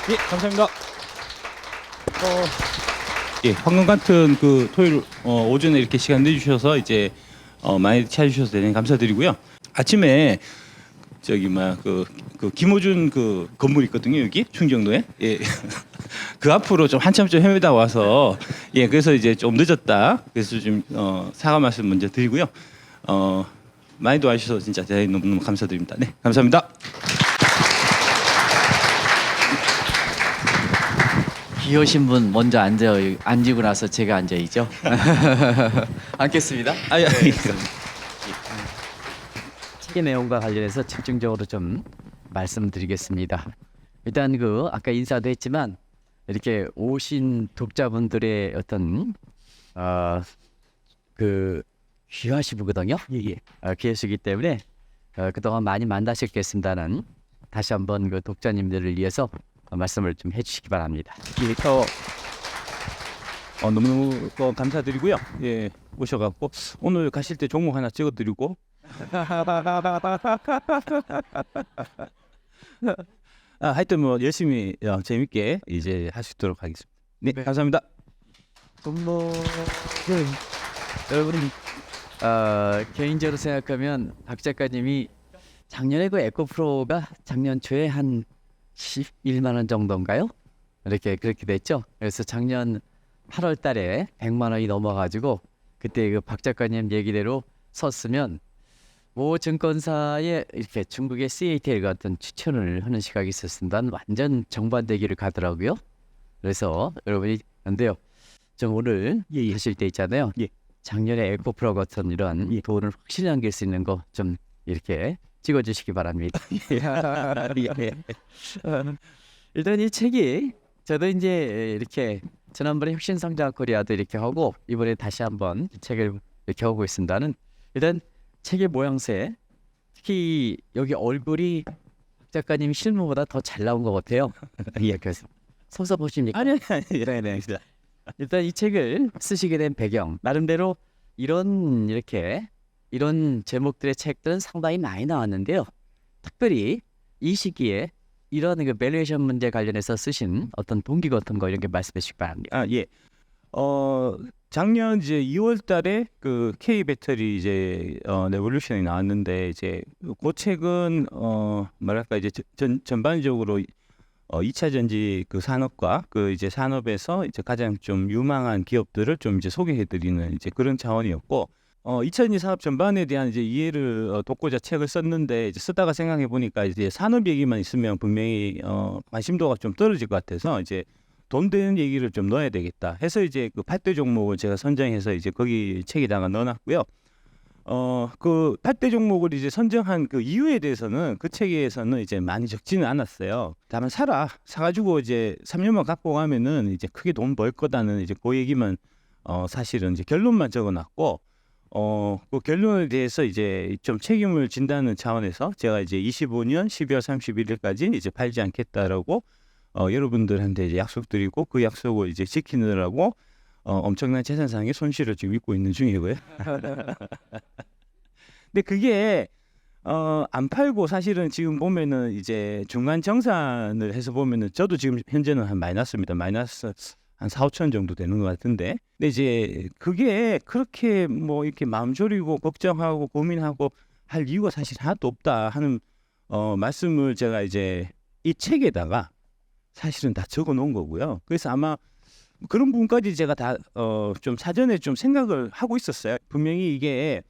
예, 감사합니다. 예, 황금 같은 그 토요일 오전에 이렇게 시간 내주셔서 이제 많이 찾아주셔서 대단히 감사드리고요. 아침에 저기 그 김호준 그 건물 있거든요, 여기 충정도에. 예. 그 앞으로 좀 한참 좀 헤매다 와서 예, 그래서 이제 좀 늦었다. 그래서 좀 사과 말씀 먼저 드리고요. 많이 도와주셔서 진짜 대단히 너무너무 감사드립니다. 네, 감사합니다. 기 오신 분 먼저 앉으고 나서 제가 앉아있죠. 앉겠습니다. 아, 예. 책의 내용과 관련해서 집중적으로 좀 말씀드리겠습니다. 일단 그 아까 인사도 했지만 이렇게 오신 독자분들의 어떤 그 귀하시거든요. 예. 귀하시기 때문에 그동안 많이 만나셨겠습니다는 다시 한번 그 독자님들을 위해서 말씀을 좀 해주시기 바랍니다. 예, 너무너무 감사드리고요. 예, 오셔갖고 오늘 가실 때 종목 하나 찍어드리고. 하여튼 뭐 열심히 재밌게 이제 할 수 있도록 하겠습니다. 네, 네. 감사합니다. 여러분 개인적으로 생각하면 박 작가님이 작년에 그 에코프로가 작년 초에 한 11만 원 정도인가요? 이렇게 그렇게 됐죠. 그래서 작년 8월 달에 100만 원이 넘어가지고 그때 그 박 작가님 얘기대로 섰으면 모 증권사에 이렇게 중국의 CATL 같은 추천을 하는 시각이 있었습니다. 완전 정반대기를 가더라고요. 그래서 여러분이 안 돼요. 좀 오늘 하실 때 있잖아요. 예. 작년에 에코프로 같은 이런 돈을 확실히 남길 수 있는 거 좀 이렇게 찍어주시기 바랍니다. 일단 이 책이 저도 이제 이렇게 지난번에 혁신성장 코리아도 이렇게 하고 이번에 다시 한번 책을 이렇게 하고 있습니다는 일단 책의 모양새 특히 여기 얼굴이 박 작가님 실물보다 더 잘 나온 것 같아요. 예, 그래서 서서 보십니까? 아니, 네. 일단 이 책을 쓰시게 된 배경 나름대로 이런 제목들의 책들은 상당히 많이 나왔는데요. 특별히 이 시기에 이런 그 밸류에이션 문제 관련해서 쓰신 어떤 동기 같은 거 이런 게 말씀해 주시기 바랍니다. 아, 예. 작년 이제 2월 달에 그 K 배터리 이제 레볼루션이 나왔는데 이제 그 책은 뭐랄까 이제 전반적으로 2차 전지 그 산업과 그 이제 산업에서 이제 가장 좀 유망한 기업들을 좀 이제 소개해 드리는 이제 그런 차원이었고 2차 전지 산업 전반에 대한 이제 이해를 돕고자 책을 썼는데 이제 쓰다가 생각해 보니까 이제 산업 얘기만 있으면 분명히 관심도가 좀 떨어질 것 같아서 이제 돈 되는 얘기를 좀 넣어야 되겠다 해서 이제 그 8대 종목을 제가 선정해서 이제 거기 책에다가 넣어놨고요. 그 8대 종목을 이제 선정한 그 이유에 대해서는 그 책에서는 이제 많이 적지는 않았어요. 다만 사가지고 이제 3년만 갖고 가면은 이제 크게 돈 벌 거다는 이제 그 얘기만 사실은 이제 결론만 적어놨고 그 결론에 대해서 이제 좀 책임을 진다는 차원에서 제가 이제 25년 12월 31일까지 이제 팔지 않겠다라고 여러분들한테 이제 약속드리고 그 약속을 이제 지키느라고 엄청난 재산상의 손실을 지금 입고 있는 중이고요. 근데 그게 안 팔고 사실은 지금 보면은 이제 중간 정산을 해서 보면은 저도 지금 현재는 한 마이너스 한 4, 5천 정도 되는 것 같은데 근데 이제 그게 그렇게 뭐 이렇게 마음 졸이고 걱정하고 고민하고 할 이유가 사실 하나도 없다 하는 말씀을 제가 이제 이 책에다가 사실은 다 적어 놓은 거고요. 그래서 아마 그런 부분까지 제가 다 좀 사전에 좀 생각을 하고 있었어요. 분명히 이게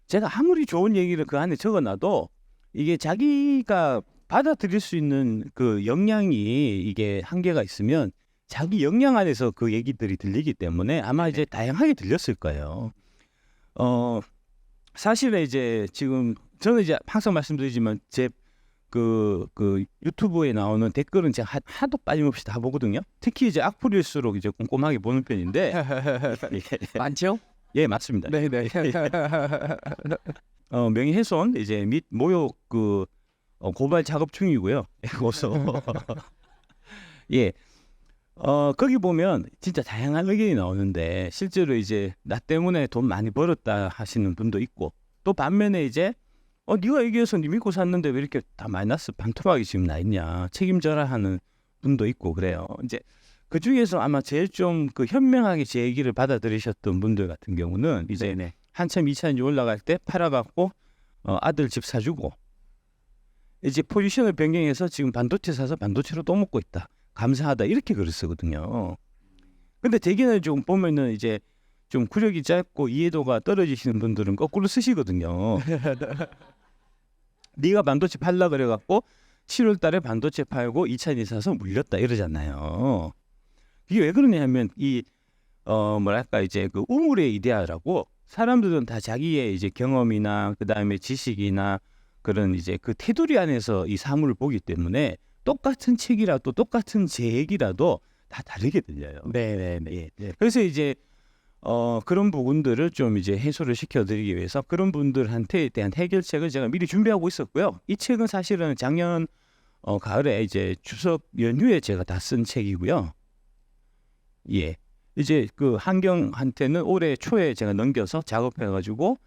제가 아무리 좋은 얘기를 그 안에 적어놔도 이게 자기가 받아들일 수 있는 그 역량이 이게 한계가 있으면 자기 역량 안에서 그 얘기들이 들리기 때문에 아마 이제 다양하게 들렸을 거예요. 사실은 이제 지금 저는 이제 항상 말씀드리지만 제 그 유튜브에 나오는 댓글은 제가 하도 빠짐없이 다 보거든요. 특히 이제 악플일수록 이제 꼼꼼하게 보는 편인데 많죠? 예, 맞습니다. 네. 명예훼손 이제 및 모욕 그 고발 작업 중이고요. 고소. 예. 거기 보면 진짜 다양한 의견이 나오는데 실제로 이제 나 때문에 돈 많이 벌었다 하시는 분도 있고 또 반면에 이제 네가 얘기해서 네 믿고 샀는데 왜 이렇게 다 마이너스 반토막이 지금 나 있냐 책임져라 하는 분도 있고 그래요. 이제 그 중에서 아마 제일 좀 그 현명하게 제 얘기를 받아들이셨던 분들 같은 경우는 이제 네네. 한참 2차전지 올라갈 때 팔아갖고 아들 집 사주고 이제 포지션을 변경해서 지금 반도체 사서 반도체로 또 먹고 있다. 감사하다 이렇게 글을 쓰거든요. 근데 대개는 좀 보면은 이제 좀 구력이 짧고 이해도가 떨어지시는 분들은 거꾸로 쓰시거든요. 네가 반도체 팔라 그래갖고 7월 달에 반도체 팔고 2차전지 사서 물렸다 이러잖아요. 이게 왜 그러냐면 이 뭐랄까 이제 그 우물의 이데아라고 사람들은 다 자기의 이제 경험이나 그다음에 지식이나 그런 이제 그 테두리 안에서 이 사물을 보기 때문에 똑같은 책이라도 똑같은 제 얘기라도 다 다르게 들려요. 네네네. 예. 그래서 이제 그런 부분들을 좀 이제 해소를 시켜드리기 위해서 그런 분들한테 대한 해결책을 제가 미리 준비하고 있었고요. 이 책은 사실은 작년 가을에 이제 추석 연휴에 제가 다 쓴 책이고요. 예. 이제 그 한경한테는 올해 초에 제가 넘겨서 작업해가지고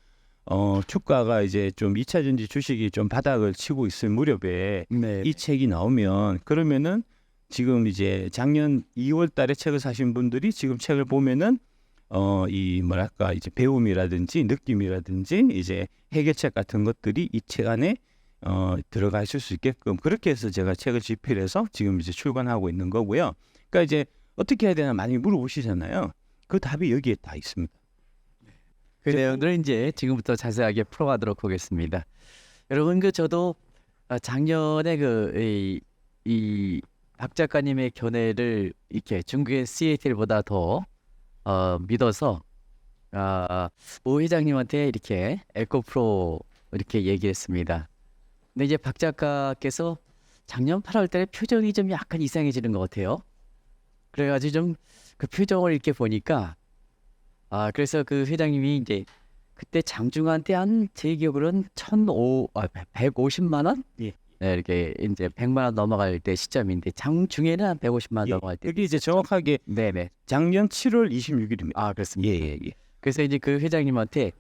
주가가 이제 좀 2차전지 주식이 좀 바닥을 치고 있을 무렵에 네. 이 책이 나오면 그러면은 지금 이제 작년 2월 달에 책을 사신 분들이 지금 책을 보면은 이 뭐랄까 이제 배움이라든지 느낌이라든지 이제 해결책 같은 것들이 이 책 안에 들어가 있을 수 있게끔 그렇게 해서 제가 책을 집필해서 지금 이제 출간하고 있는 거고요. 그러니까 이제 어떻게 해야 되나 많이 물어보시잖아요. 그 답이 여기에 다 있습니다. 그 내용들을 이제 지금부터 자세하게 풀어가도록 하겠습니다. 여러분 그 저도 작년에 이 박 작가님의 견해를 이렇게 중국의 CATL보다 더 믿어서 오 회장님한테 이렇게 에코프로 이렇게 얘기했습니다. 근데 이제 박 작가께서 작년 8월 달에 표정이 좀 약간 이상해지는 것 같아요. 그래가지고 좀 그 표정을 이렇게 보니까 그래서 그 회장님이 이제 그때 장중한테 한 제 기억으로는 150만 원? 예. 네, 이렇게 이제 100만 원 넘어갈 때 시점인데 장중에는 한 150만 원 예. 넘어갈 때. 여기 이제 정확하게 네네. 작년 7월 26일입니다. 그렇습니다. 예. 그래서 이제 그 회장님한테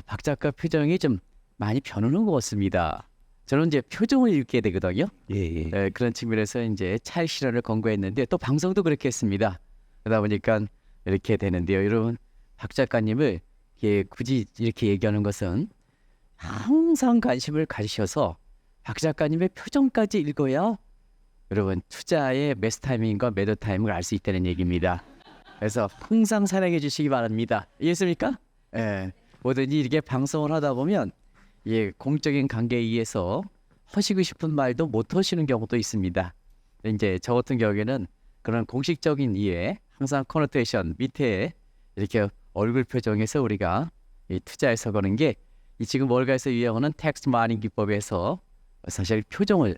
박 작가 표정이 좀 많이 변하는 것 같습니다. 저는 이제 표정을 읽게 되거든요. 예. 네, 그런 측면에서 이제 차익 실현을 권고했는데 또 방송도 그렇게 했습니다. 그러다 보니까 이렇게 되는데요. 여러분 박 작가님을 굳이 이렇게 얘기하는 것은 항상 관심을 가지셔서 박 작가님의 표정까지 읽어야 여러분 투자의 매수 타이밍과 매도 타이밍을 알 수 있다는 얘기입니다. 그래서 항상 사랑해 주시기 바랍니다. 이해했습니까? 예. 뭐든지 이렇게 방송을 하다 보면 공적인 관계에 의해서 하시고 싶은 말도 못 하시는 경우도 있습니다. 이제 저 같은 경우에는 그런 공식적인 이해 항상 커노테이션 밑에 이렇게 얼굴 표정에서 우리가 이 투자에서 거는 게 이 지금 월가에서 유행하는 텍스트 마이닝 기법에서 사실 표정을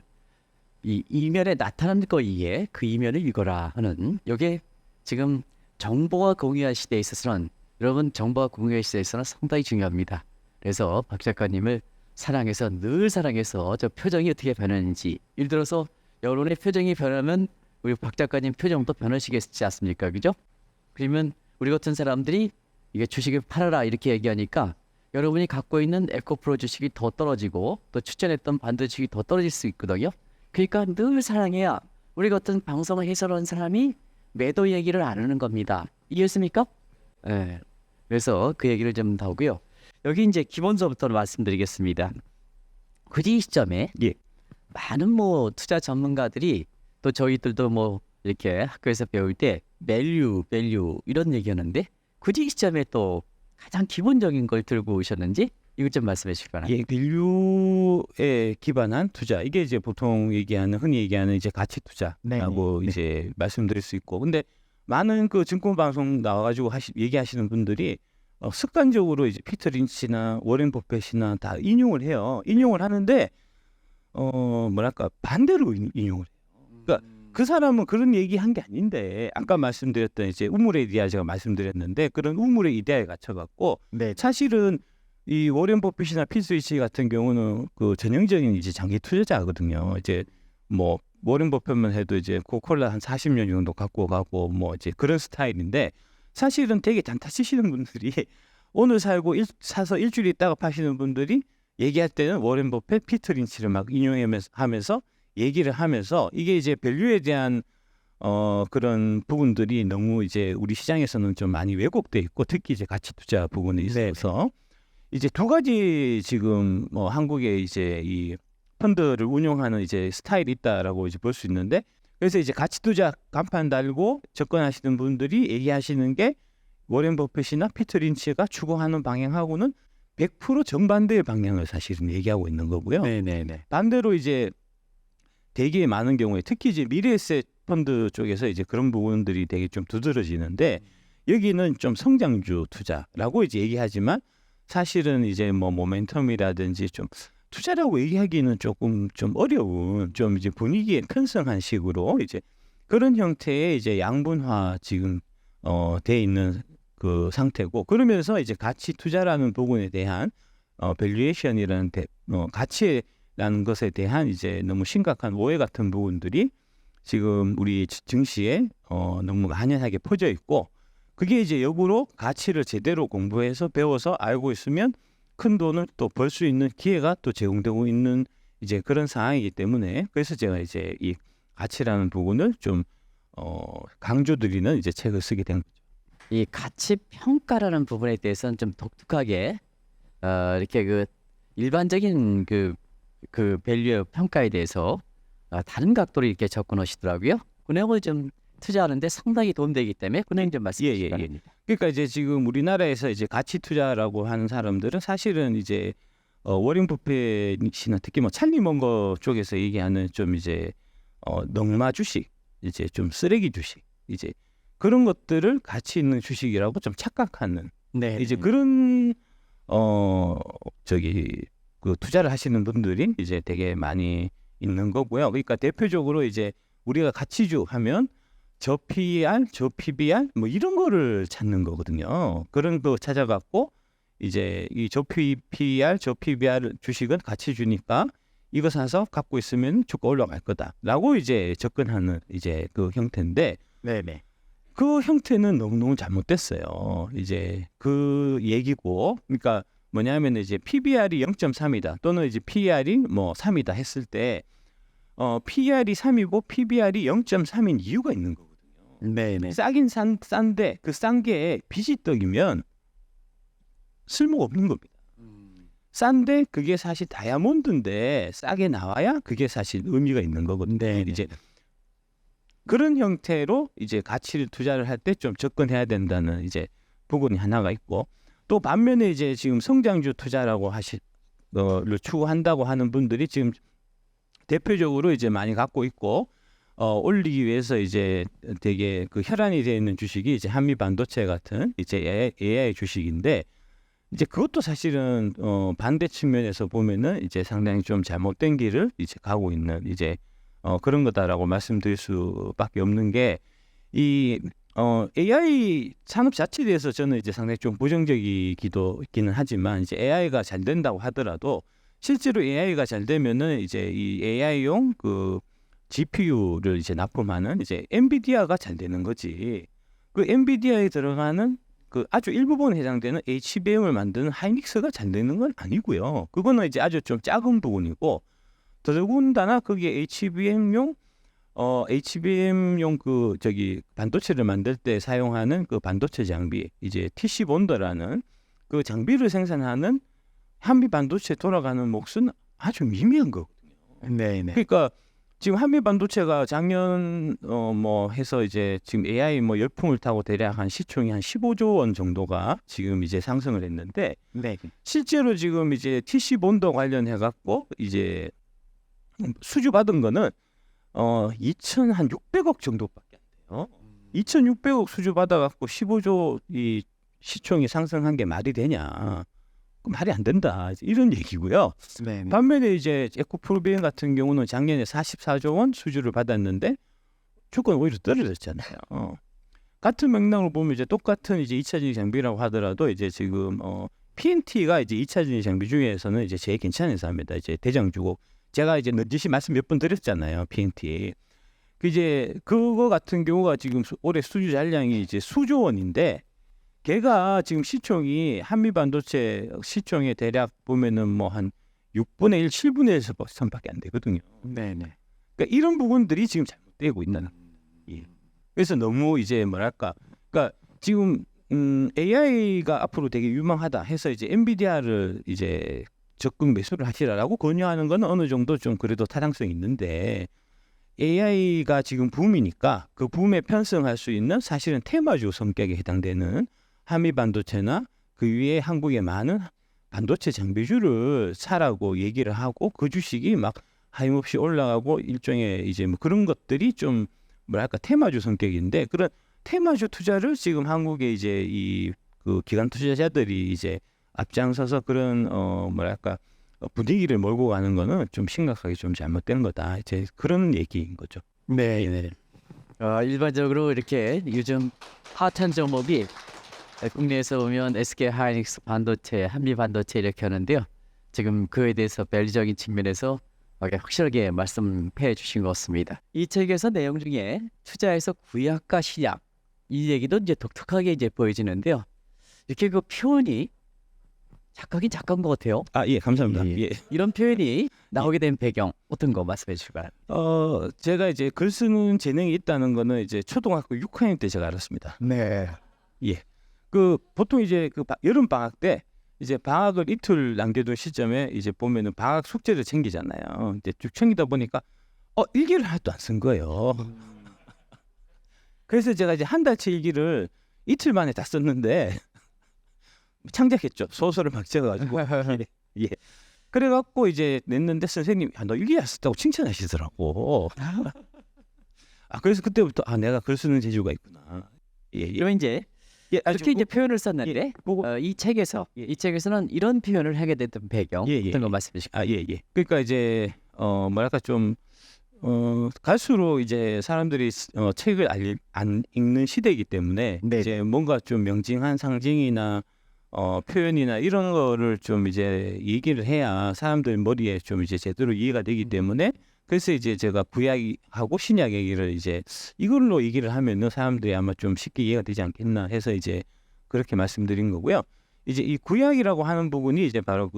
이 이면에 나타나는 거이에 그 이면을 읽어라 하는 이게 지금 정보와 공유할 시대에 있어서는 여러분 정보와 공유할 시대에 있어서는 상당히 중요합니다. 그래서 박 작가님을 사랑해서 늘 사랑해서 저 표정이 어떻게 변하는지 예를 들어서 여러분의 표정이 변하면 우리 박 작가님 표정도 변하시겠지 않습니까? 그죠? 그러면 우리 같은 사람들이 이게 주식을 팔아라 이렇게 얘기하니까 여러분이 갖고 있는 에코프로 주식이 더 떨어지고 또 추천했던 반도 주식이 더 떨어질 수 있거든요. 그러니까 늘 사랑해야 우리 같은 방송을 해설하는 사람이 매도 얘기를 안 하는 겁니다. 이해했습니까? 네. 그래서 그 얘기를 좀 더 하고요. 여기 이제 기본서부터 말씀드리겠습니다. 굳이 이 시점에 예. 많은 뭐 투자 전문가들이 또 저희들도 뭐 이렇게 학교에서 배울 때 밸류 이런 얘기하는데 굳이 이 시점에 또 가장 기본적인 걸 들고 오셨는지 이것 좀 말씀해 주시기 바랍니다. 예, 밸류에 기반한 투자 이게 이제 보통 흔히 얘기하는 이제 가치 투자라고 네. 이제 말씀드릴 수 있고, 근데 많은 그 증권 방송 나와가지고 얘기하시는 분들이 습관적으로 이제 피터 린치나 워렌 버핏이나 다 인용을 해요. 인용을 하는데 뭐랄까 반대로 인용을 해요. 그러니까 그 사람은 그런 얘기 한 게 아닌데 아까 말씀드렸던 이제 우물의 이데아 제가 말씀드렸는데 그런 우물의 이데아에 갇혀갖고 네. 사실은 이 워렌 버핏이나 필스위치 같은 경우는 그 전형적인 이제 장기 투자자거든요. 이제 뭐 워렌 버핏만 해도 이제 코카콜라 한 40년 정도 갖고 가고 뭐 이제 그런 스타일인데 사실은 되게 단타 치시는 분들이 오늘 사서 일주일 있다가 파시는 분들이 얘기할 때는 워렌 버핏, 피터 린치를 막 인용하면서 얘기를 하면서 이게 이제 밸류에 대한 그런 부분들이 너무 이제 우리 시장에서는 좀 많이 왜곡돼 있고 특히 이제 가치 투자 부분에 있어서 이제 두 가지 지금 뭐 한국에 이제 이 펀드를 운용하는 이제 스타일이 있다라고 이제 볼 수 있는데 그래서 이제 가치 투자 간판 달고 접근하시는 분들이 얘기하시는 게 워렌 버핏이나 피터 린치가 추구하는 방향하고는 100% 정반대의 방향을 사실은 얘기하고 있는 거고요. 네네네. 반대로 이제 되게 많은 경우에 특히 이제 미래에셋 펀드 쪽에서 이제 그런 부분들이 되게 좀 두드러지는데 여기는 좀 성장주 투자라고 이제 얘기하지만 사실은 이제 뭐 모멘텀이라든지 좀 투자라고 얘기하기는 조금 좀 어려운 좀 이제 분위기에 편성한 식으로 이제 그런 형태의 이제 양분화 지금 돼 있는 그 상태고 그러면서 이제 가치 투자라는 부분에 대한 밸류에이션이라는 가치라는 것에 대한 이제 너무 심각한 오해 같은 부분들이 지금 우리 증시에 너무 만연하게 퍼져 있고 그게 이제 역으로 가치를 제대로 공부해서 배워서 알고 있으면 큰 돈을 또 벌 수 있는 기회가 또 제공되고 있는 이제 그런 상황이기 때문에 그래서 제가 이제 이 가치라는 부분을 좀 강조드리는 이제 책을 쓰게 된 거죠. 이 가치 평가라는 부분에 대해서는 좀 독특하게 이렇게 그 일반적인 그 밸류 평가에 대해서 다른 각도로 이렇게 접근하시더라고요. 그 내용을 좀 투자하는데 상당히 도움되기 때문에 그 내용 좀 말씀해 주시기 바랍니다. 그러니까 이제 지금 우리나라에서 이제 가치 투자라고 하는 사람들은 사실은 이제 워렌 버핏이나 특히 뭐 찰리 먼거 쪽에서 얘기하는 좀 이제 넝마 주식 이제 좀 쓰레기 주식 이제 그런 것들을 가치 있는 주식이라고 좀 착각하는 네. 이제 그런 그 투자를 하시는 분들이 이제 되게 많이 있는 거고요. 그러니까 대표적으로 이제 우리가 가치주 하면 저 PER, 저 PBR 뭐 이런 거를 찾는 거거든요. 그런 거 찾아갖고 이제 이 저 PER, 저 PBR 주식은 가치주니까 이거 사서 갖고 있으면 주가 올라갈 거다라고 이제 접근하는 이제 그 형태인데 네네. 그 형태는 너무너무 잘못됐어요. 이제 그 얘기고 그러니까 뭐냐면 이제 PBR이 0.3이다 또는 이제 PER이 뭐 3이다 했을 때 PER이 3이고 PBR이 0.3인 이유가 있는 거거든요. 네네. 싸긴 싼데 그 싼 게 빚이 떡이면 쓸모가 없는 겁니다. 싼데 그게 사실 다이아몬드인데 싸게 나와야 그게 사실 의미가 있는 거거든요. 네네. 이제 그런 형태로 이제 가치를 투자를 할 때 좀 접근해야 된다는 이제 부분이 하나가 있고 또 반면에 이제 지금 성장주 투자라고 를 추구한다고 하는 분들이 지금 대표적으로 이제 많이 갖고 있고 올리기 위해서 이제 되게 그 혈안이 되어 있는 주식이 이제 한미 반도체 같은 이제 AI 주식인데 이제 그것도 사실은 반대 측면에서 보면은 이제 상당히 좀 잘못된 길을 이제 가고 있는 이제 그런 거다라고 말씀드릴 수밖에 없는 게 이 AI 산업 자체에 대해서 저는 이제 상당히 좀 부정적이기는 하지만 이제 AI가 잘 된다고 하더라도 실제로 AI가 잘 되면은 이제 이 AI용 그 GPU를 이제 납품하는 이제 엔비디아가 잘 되는 거지. 그 엔비디아에 들어가는 그 아주 일부분에 해당되는 HBM을 만드는 하이닉스가 잘 되는 건 아니고요. 그거는 이제 아주 좀 작은 부분이고 더더군다나 거기에 HBM용 그 반도체를 만들 때 사용하는 그 반도체 장비 이제 TC 본더라는 그 장비를 생산하는 한미 반도체 돌아가는 몫은 아주 미미한 거거든요. 네네. 그러니까 지금 한미 반도체가 작년 뭐 해서 이제 지금 AI 뭐 열풍을 타고 대략 한 시총이 한 15조 원 정도가 지금 이제 상승을 했는데 네. 실제로 지금 이제 TC 본더 관련해 갖고 이제 수주 받은 거는 2,600억 정도밖에 안 돼요. 2,600억 수주 받아 갖고 15조 이 시총이 상승한 게 말이 되냐? 말이 안 된다. 이런 얘기고요. 네네. 반면에 이제 에코프로비엔 같은 경우는 작년에 44조 원 수주를 받았는데 주가는 오히려 떨어졌잖아요. 같은 맥락으로 보면 이제 똑같은 이제 2차전지 장비라고 하더라도 이제 지금 PNT가 이제 2차전지 장비 중에서는 이제 제일 괜찮은 회사입니다. 이제 대장주고 제가 이제 넌지시 말씀 몇 번 드렸잖아요. PNT. 이제 그거 같은 경우가 지금 올해 수주 잔량이 이제 수조 원인데 걔가 지금 시총이 한미 반도체 시총에 대략 보면은 뭐 한 6분의 1, 7분의 1밖에 안 되거든요. 네네. 그러니까 이런 부분들이 지금 잘못되고 있다는. 예. 그래서 너무 이제 뭐랄까, 그러니까 지금 AI가 앞으로 되게 유망하다 해서 이제 엔비디아를 이제 적극 매수를 하시라라고 권유하는 건 어느 정도 좀 그래도 타당성이 있는데 AI가 지금 붐이니까 그 붐에 편승할 수 있는 사실은 테마주 성격에 해당되는 한미 반도체나 그 위에 한국의 많은 반도체 장비주를 사라고 얘기를 하고 그 주식이 막 하염없이 올라가고 일종의 이제 뭐 그런 것들이 좀 뭐랄까 테마주 성격인데 그런 테마주 투자를 지금 한국의 이제 이 그 기관 투자자들이 이제 앞장서서 그런 뭐랄까 분위기를 몰고 가는 거는 좀 심각하게 좀 잘못된 거다. 이제 그런 얘기인 거죠. 네, 네. 일반적으로 이렇게 요즘 핫한 종목이 국내에서 보면 SK 하이닉스 반도체, 한미 반도체 이렇게 하는데요. 지금 그에 대해서 밸류적인 측면에서 확실하게 말씀해 주신 것 같습니다. 이 책에서 내용 중에 투자에서 구약과 신약 이 얘기도 이제 독특하게 이제 보여지는데요. 이렇게 그 표현이 작가긴 작가인 것 같아요. 아, 예, 감사합니다. 예. 이런 표현이 나오게 된 배경 어떤 거 말씀해 주실까요? 제가 이제 글 쓰는 재능이 있다는 거는 이제 초등학교 6학년 때 제가 알았습니다. 네. 예. 그 보통 이제 그 여름 방학 때 이제 방학을 이틀 남겨둔 시점에 이제 보면은 방학 숙제를 챙기잖아요. 이제 쭉 챙기다 보니까 일기를 하나도 안 쓴 거예요. 그래서 제가 이제 한 달치 일기를 이틀 만에 다 썼는데 창작했죠. 소설을 막 적어가지고. 예. 그래갖고 이제 냈는데 선생님이 너 일기 안 썼다고 칭찬하시더라고. 그래서 그때부터 내가 글 쓰는 재주가 있구나. 예. 그러면 이제 그렇게 이제 표현을 썼는데 이 책에서는 이런 표현을 하게 됐던 배경 어떤 거 말씀해 주실까요? 예. 그러니까 이제 뭐랄까 좀 갈수록 이제 사람들이 책을 안 읽는 시대이기 때문에 네. 이제 뭔가 좀 명징한 상징이나 표현이나 이런 거를 좀 이제 얘기를 해야 사람들 머리에 좀 이제 제대로 이해가 되기 때문에 그래서 이제 제가 구약하고 신약 얘기를 이제 이걸로 얘기를 하면은 사람들이 아마 좀 쉽게 이해가 되지 않겠나 해서 이제 그렇게 말씀드린 거고요. 이제 이 구약이라고 하는 부분이 이제 바로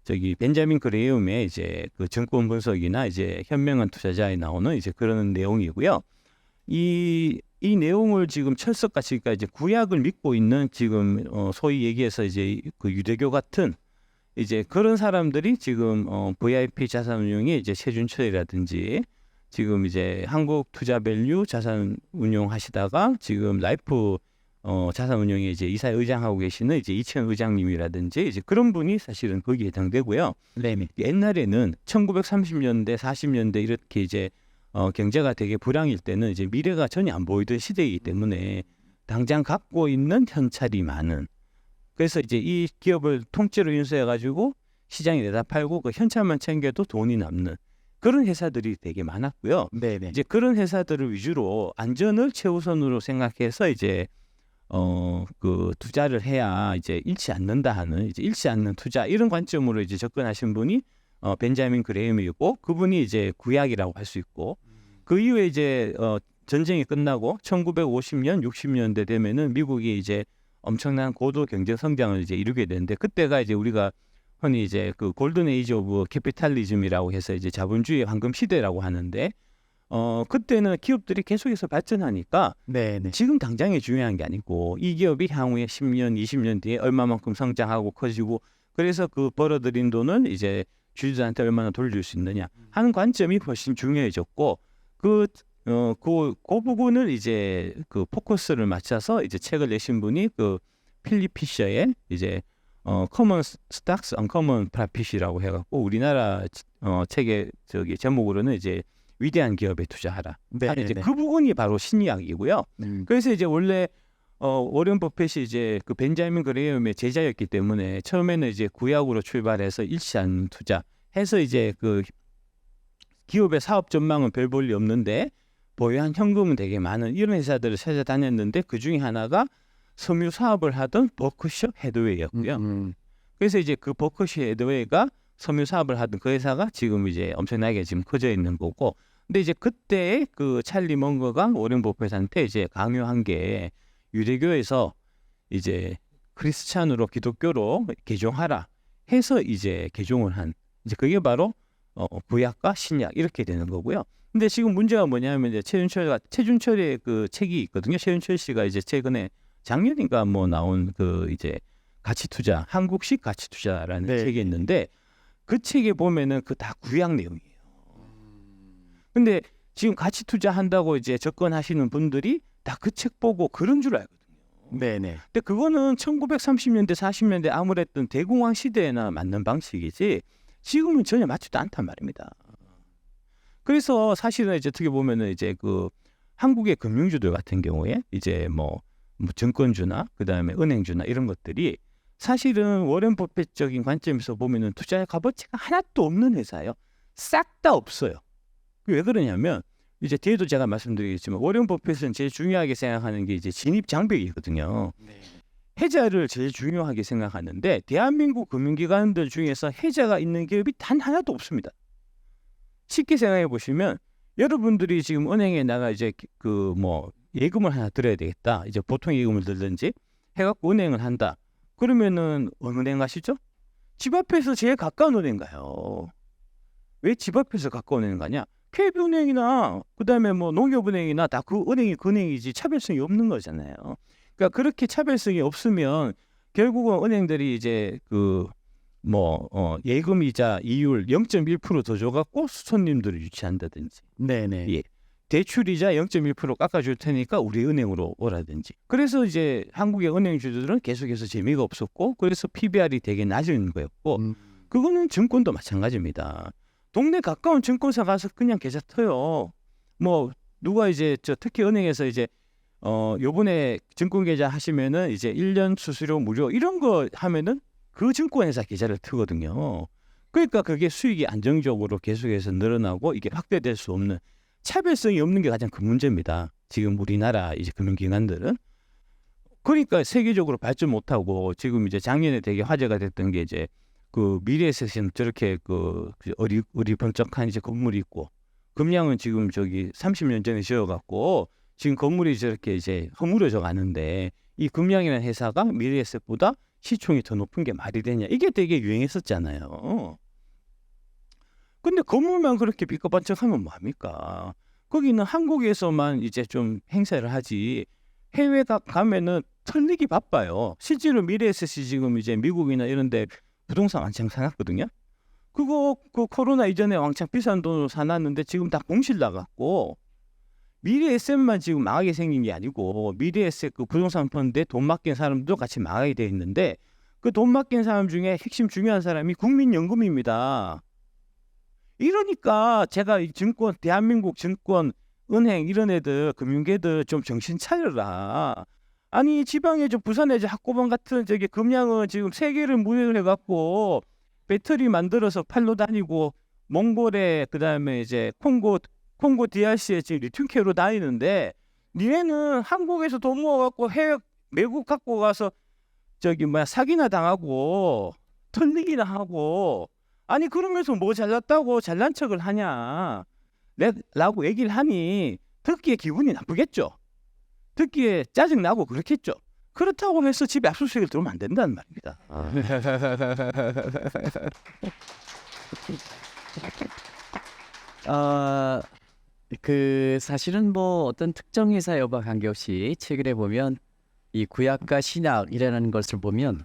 저기 벤자민 그레이엄의 이제 그 정권 분석이나 이제 현명한 투자자에 나오는 이제 그런 내용이고요. 이 내용을 지금 철석같이 그러니까 이제 구약을 믿고 있는 지금 소위 얘기해서 이제 그 유대교 같은 이제 그런 사람들이 지금 VIP 자산운용에 이제 최준철이라든지 지금 이제 한국투자밸류 자산운용 하시다가 지금 라이프 자산운용에 이제 이사회장하고 계시는 이제 이천 의장님이라든지 이제 그런 분이 사실은 거기에 해당되고요. 네. 옛날에는 1930년대, 40년대 이렇게 이제 경제가 되게 불황일 때는 이제 미래가 전혀 안 보이던 시대이기 때문에 당장 갖고 있는 현찰이 많은 그래서 이제 이 기업을 통째로 인수해 가지고 시장에 내다 팔고 그 현찰만 챙겨도 돈이 남는 그런 회사들이 되게 많았고요. 네네. 이제 그런 회사들을 위주로 안전을 최우선으로 생각해서 이제 그 투자를 해야 이제 잃지 않는다 하는 이제 잃지 않는 투자 이런 관점으로 이제 접근하신 분이 벤자민 그레이엄이고 그분이 이제 구약이라고 할 수 있고 그 이후에 이제 전쟁이 끝나고 1950년 60년대 되면은 미국이 이제 엄청난 고도 경제 성장을 이제 이루게 되는데 그때가 이제 우리가 흔히 이제 그 골든 에이지 오브 캐피탈리즘이라고 해서 이제 자본주의 황금 시대라고 하는데 그때는 기업들이 계속해서 발전하니까 네네. 지금 당장에 중요한 게 아니고 이 기업이 향후에 10년, 20년 뒤에 얼마만큼 성장하고 커지고 그래서 그 벌어들인 돈을 이제 주주들한테 얼마나 돌려줄 수 있느냐 하는 관점이 훨씬 중요해졌고 그 부분을 이제 그 포커스를 맞춰서 이제 책을 내신 분이 그 필립 피셔의 이제 Common Stocks, Uncommon Profit이라고 해갖고 우리나라 책의 저기 제목으로는 이제 위대한 기업에 투자하라. 이제 그 부분이 바로 신약이고요. 그래서 이제 원래 워런 버핏이 이제 그 벤자민 그레이엄의 제자였기 때문에 처음에는 이제 구약으로 출발해서 잃지 않는 투자 해서 이제 그 기업의 사업 전망은 별 볼 일 없는데 보유한 현금은 되게 많은 이런 회사들을 찾아다녔는데 그 중에 하나가 섬유 사업을 하던 버크셔 해드웨이였고요. 그래서 이제 그 버크셔 해드웨이가 섬유 사업을 하던 그 회사가 지금 이제 엄청나게 지금 커져 있는 거고 근데 이제 그때 그 찰리 먼거가 워런 버핏한테 이제 강요한 게 유대교에서 이제 크리스찬으로 기독교로 개종하라 해서 이제 개종을 한 이제 그게 바로 구약과 신약 이렇게 되는 거고요. 근데 지금 문제가 뭐냐면 이제 최준철의 그 책이 있거든요. 최준철 씨가 이제 최근에 작년인가 뭐 나온 그 이제 가치 투자, 한국식 가치 투자라는 네. 책이 있는데 그 책에 보면은 그 다 구약 내용이에요. 근데 지금 가치 투자한다고 이제 접근하시는 분들이 다 그 책 보고 그런 줄 알거든요. 네네. 근데 그거는 1930년대, 40년대 아무랬던 대공황 시대에나 맞는 방식이지 지금은 전혀 맞지도 않단 말입니다. 그래서 사실은 이제 어떻게 보면은 이제 그 한국의 금융주들 같은 경우에 이제 뭐 증권주나 그다음에 은행주나 이런 것들이 사실은 워렌 버핏적인 관점에서 보면은 투자의 값어치가 하나도 없는 회사예요. 싹 다 없어요. 왜 그러냐면 이제 뒤에도 제가 말씀드리겠지만 워렌 버핏은 제일 중요하게 생각하는 게 이제 진입 장벽이거든요. 네. 해자를 제일 중요하게 생각하는데 대한민국 금융기관들 중에서 해자가 있는 기업이 단 하나도 없습니다. 쉽게 생각해 보시면 여러분들이 지금 은행에 나가 이제 그 뭐 예금을 하나 들어야 되겠다. 이제 보통 예금을 들든지 해갖고 은행을 한다. 그러면은 어느 은행 가시죠? 집 앞에서 제일 가까운 은행 가요. 왜 집 앞에서 가까운 은행 가냐? KB은행이나 그다음에 뭐 농협은행이나 다 그 은행이 그 은행이지 차별성이 없는 거잖아요. 그러니까 그렇게 차별성이 없으면 결국은 은행들이 이제 그 뭐 예금이자 이율 0.1% 더 줘갖고 손님들을 유치한다든지, 네네. 예, 대출이자 0.1% 깎아줄 테니까 우리 은행으로 오라든지. 그래서 이제 한국의 은행주들은 계속해서 재미가 없었고, 그래서 PBR이 되게 낮은 거였고, 그거는 증권도 마찬가지입니다. 동네 가까운 증권사 가서 그냥 계좌 터요. 뭐 누가 이제 특히 은행에서 이제 요번에 증권 계좌 하시면은 이제 1년 수수료 무료 이런 거 하면은 그 증권회사 계좌를 트거든요. 그러니까 그게 수익이 안정적으로 계속해서 늘어나고 이게 확대될 수 없는 차별성이 없는 게 가장 큰 문제입니다. 지금 우리나라 이제 금융기관들은. 그러니까 세계적으로 발전 못하고 지금 이제 작년에 되게 화제가 됐던 게 이제 그 미래에셋은 저렇게 그 어리번쩍한 이제 건물이 있고 금량은 지금 저기 30년 전에 지어갖고 지금 건물이 저렇게 이제 허물어져 가는데 이 금량이라는 회사가 미래에셋보다 시총이 더 높은 게 말이 되냐, 이게 되게 유행했었잖아요. 근데 건물만 그렇게 삐까번쩍하면 뭐합니까? 거기는 한국에서만 이제 좀 행사를 하지 해외 가면은 털리기 바빠요. 실제로 미래에셋이 지금 이제 미국이나 이런데 부동산 왕창 사놨거든요. 그거 그 코로나 이전에 왕창 비싼 돈으로 사놨는데 지금 다 공실 나갔고, 미래에셋만 지금 망하게 생긴 게 아니고 미래에셋 그 부동산 펀드에 돈 맡긴 사람도 같이 망하게 돼 있는데 그 돈 맡긴 사람 중에 핵심 중요한 사람이 국민연금입니다. 이러니까 제가 이 증권, 대한민국 증권, 은행 이런 애들, 금융계들 좀 정신 차려라. 아니 지방에 저 부산에 저 학고방 같은 저기 금양은 지금 세계를 무역을 해갖고 배터리 만들어서 팔로 다니고 몽골에 그다음에 이제 콩고 DRC에 지금 리튬 캐로 다니는데 니네는 한국에서 돈 모아갖고 해외 외국 갖고 가서 저기 뭐야 사기나 당하고 털리기나 하고, 아니 그러면서 뭐 잘났다고 잘난 척을 하냐 라고 얘기를 하니 듣기에 기분이 나쁘겠죠. 듣기에 짜증나고 그렇겠죠. 그렇다고 해서 집에 압수수색을 들어오면 안 된다는 말입니다. 그 사실은 뭐 어떤 특정 회사 여부와 관계없이 최근에 보면 이 구약과 신약이라는 것을 보면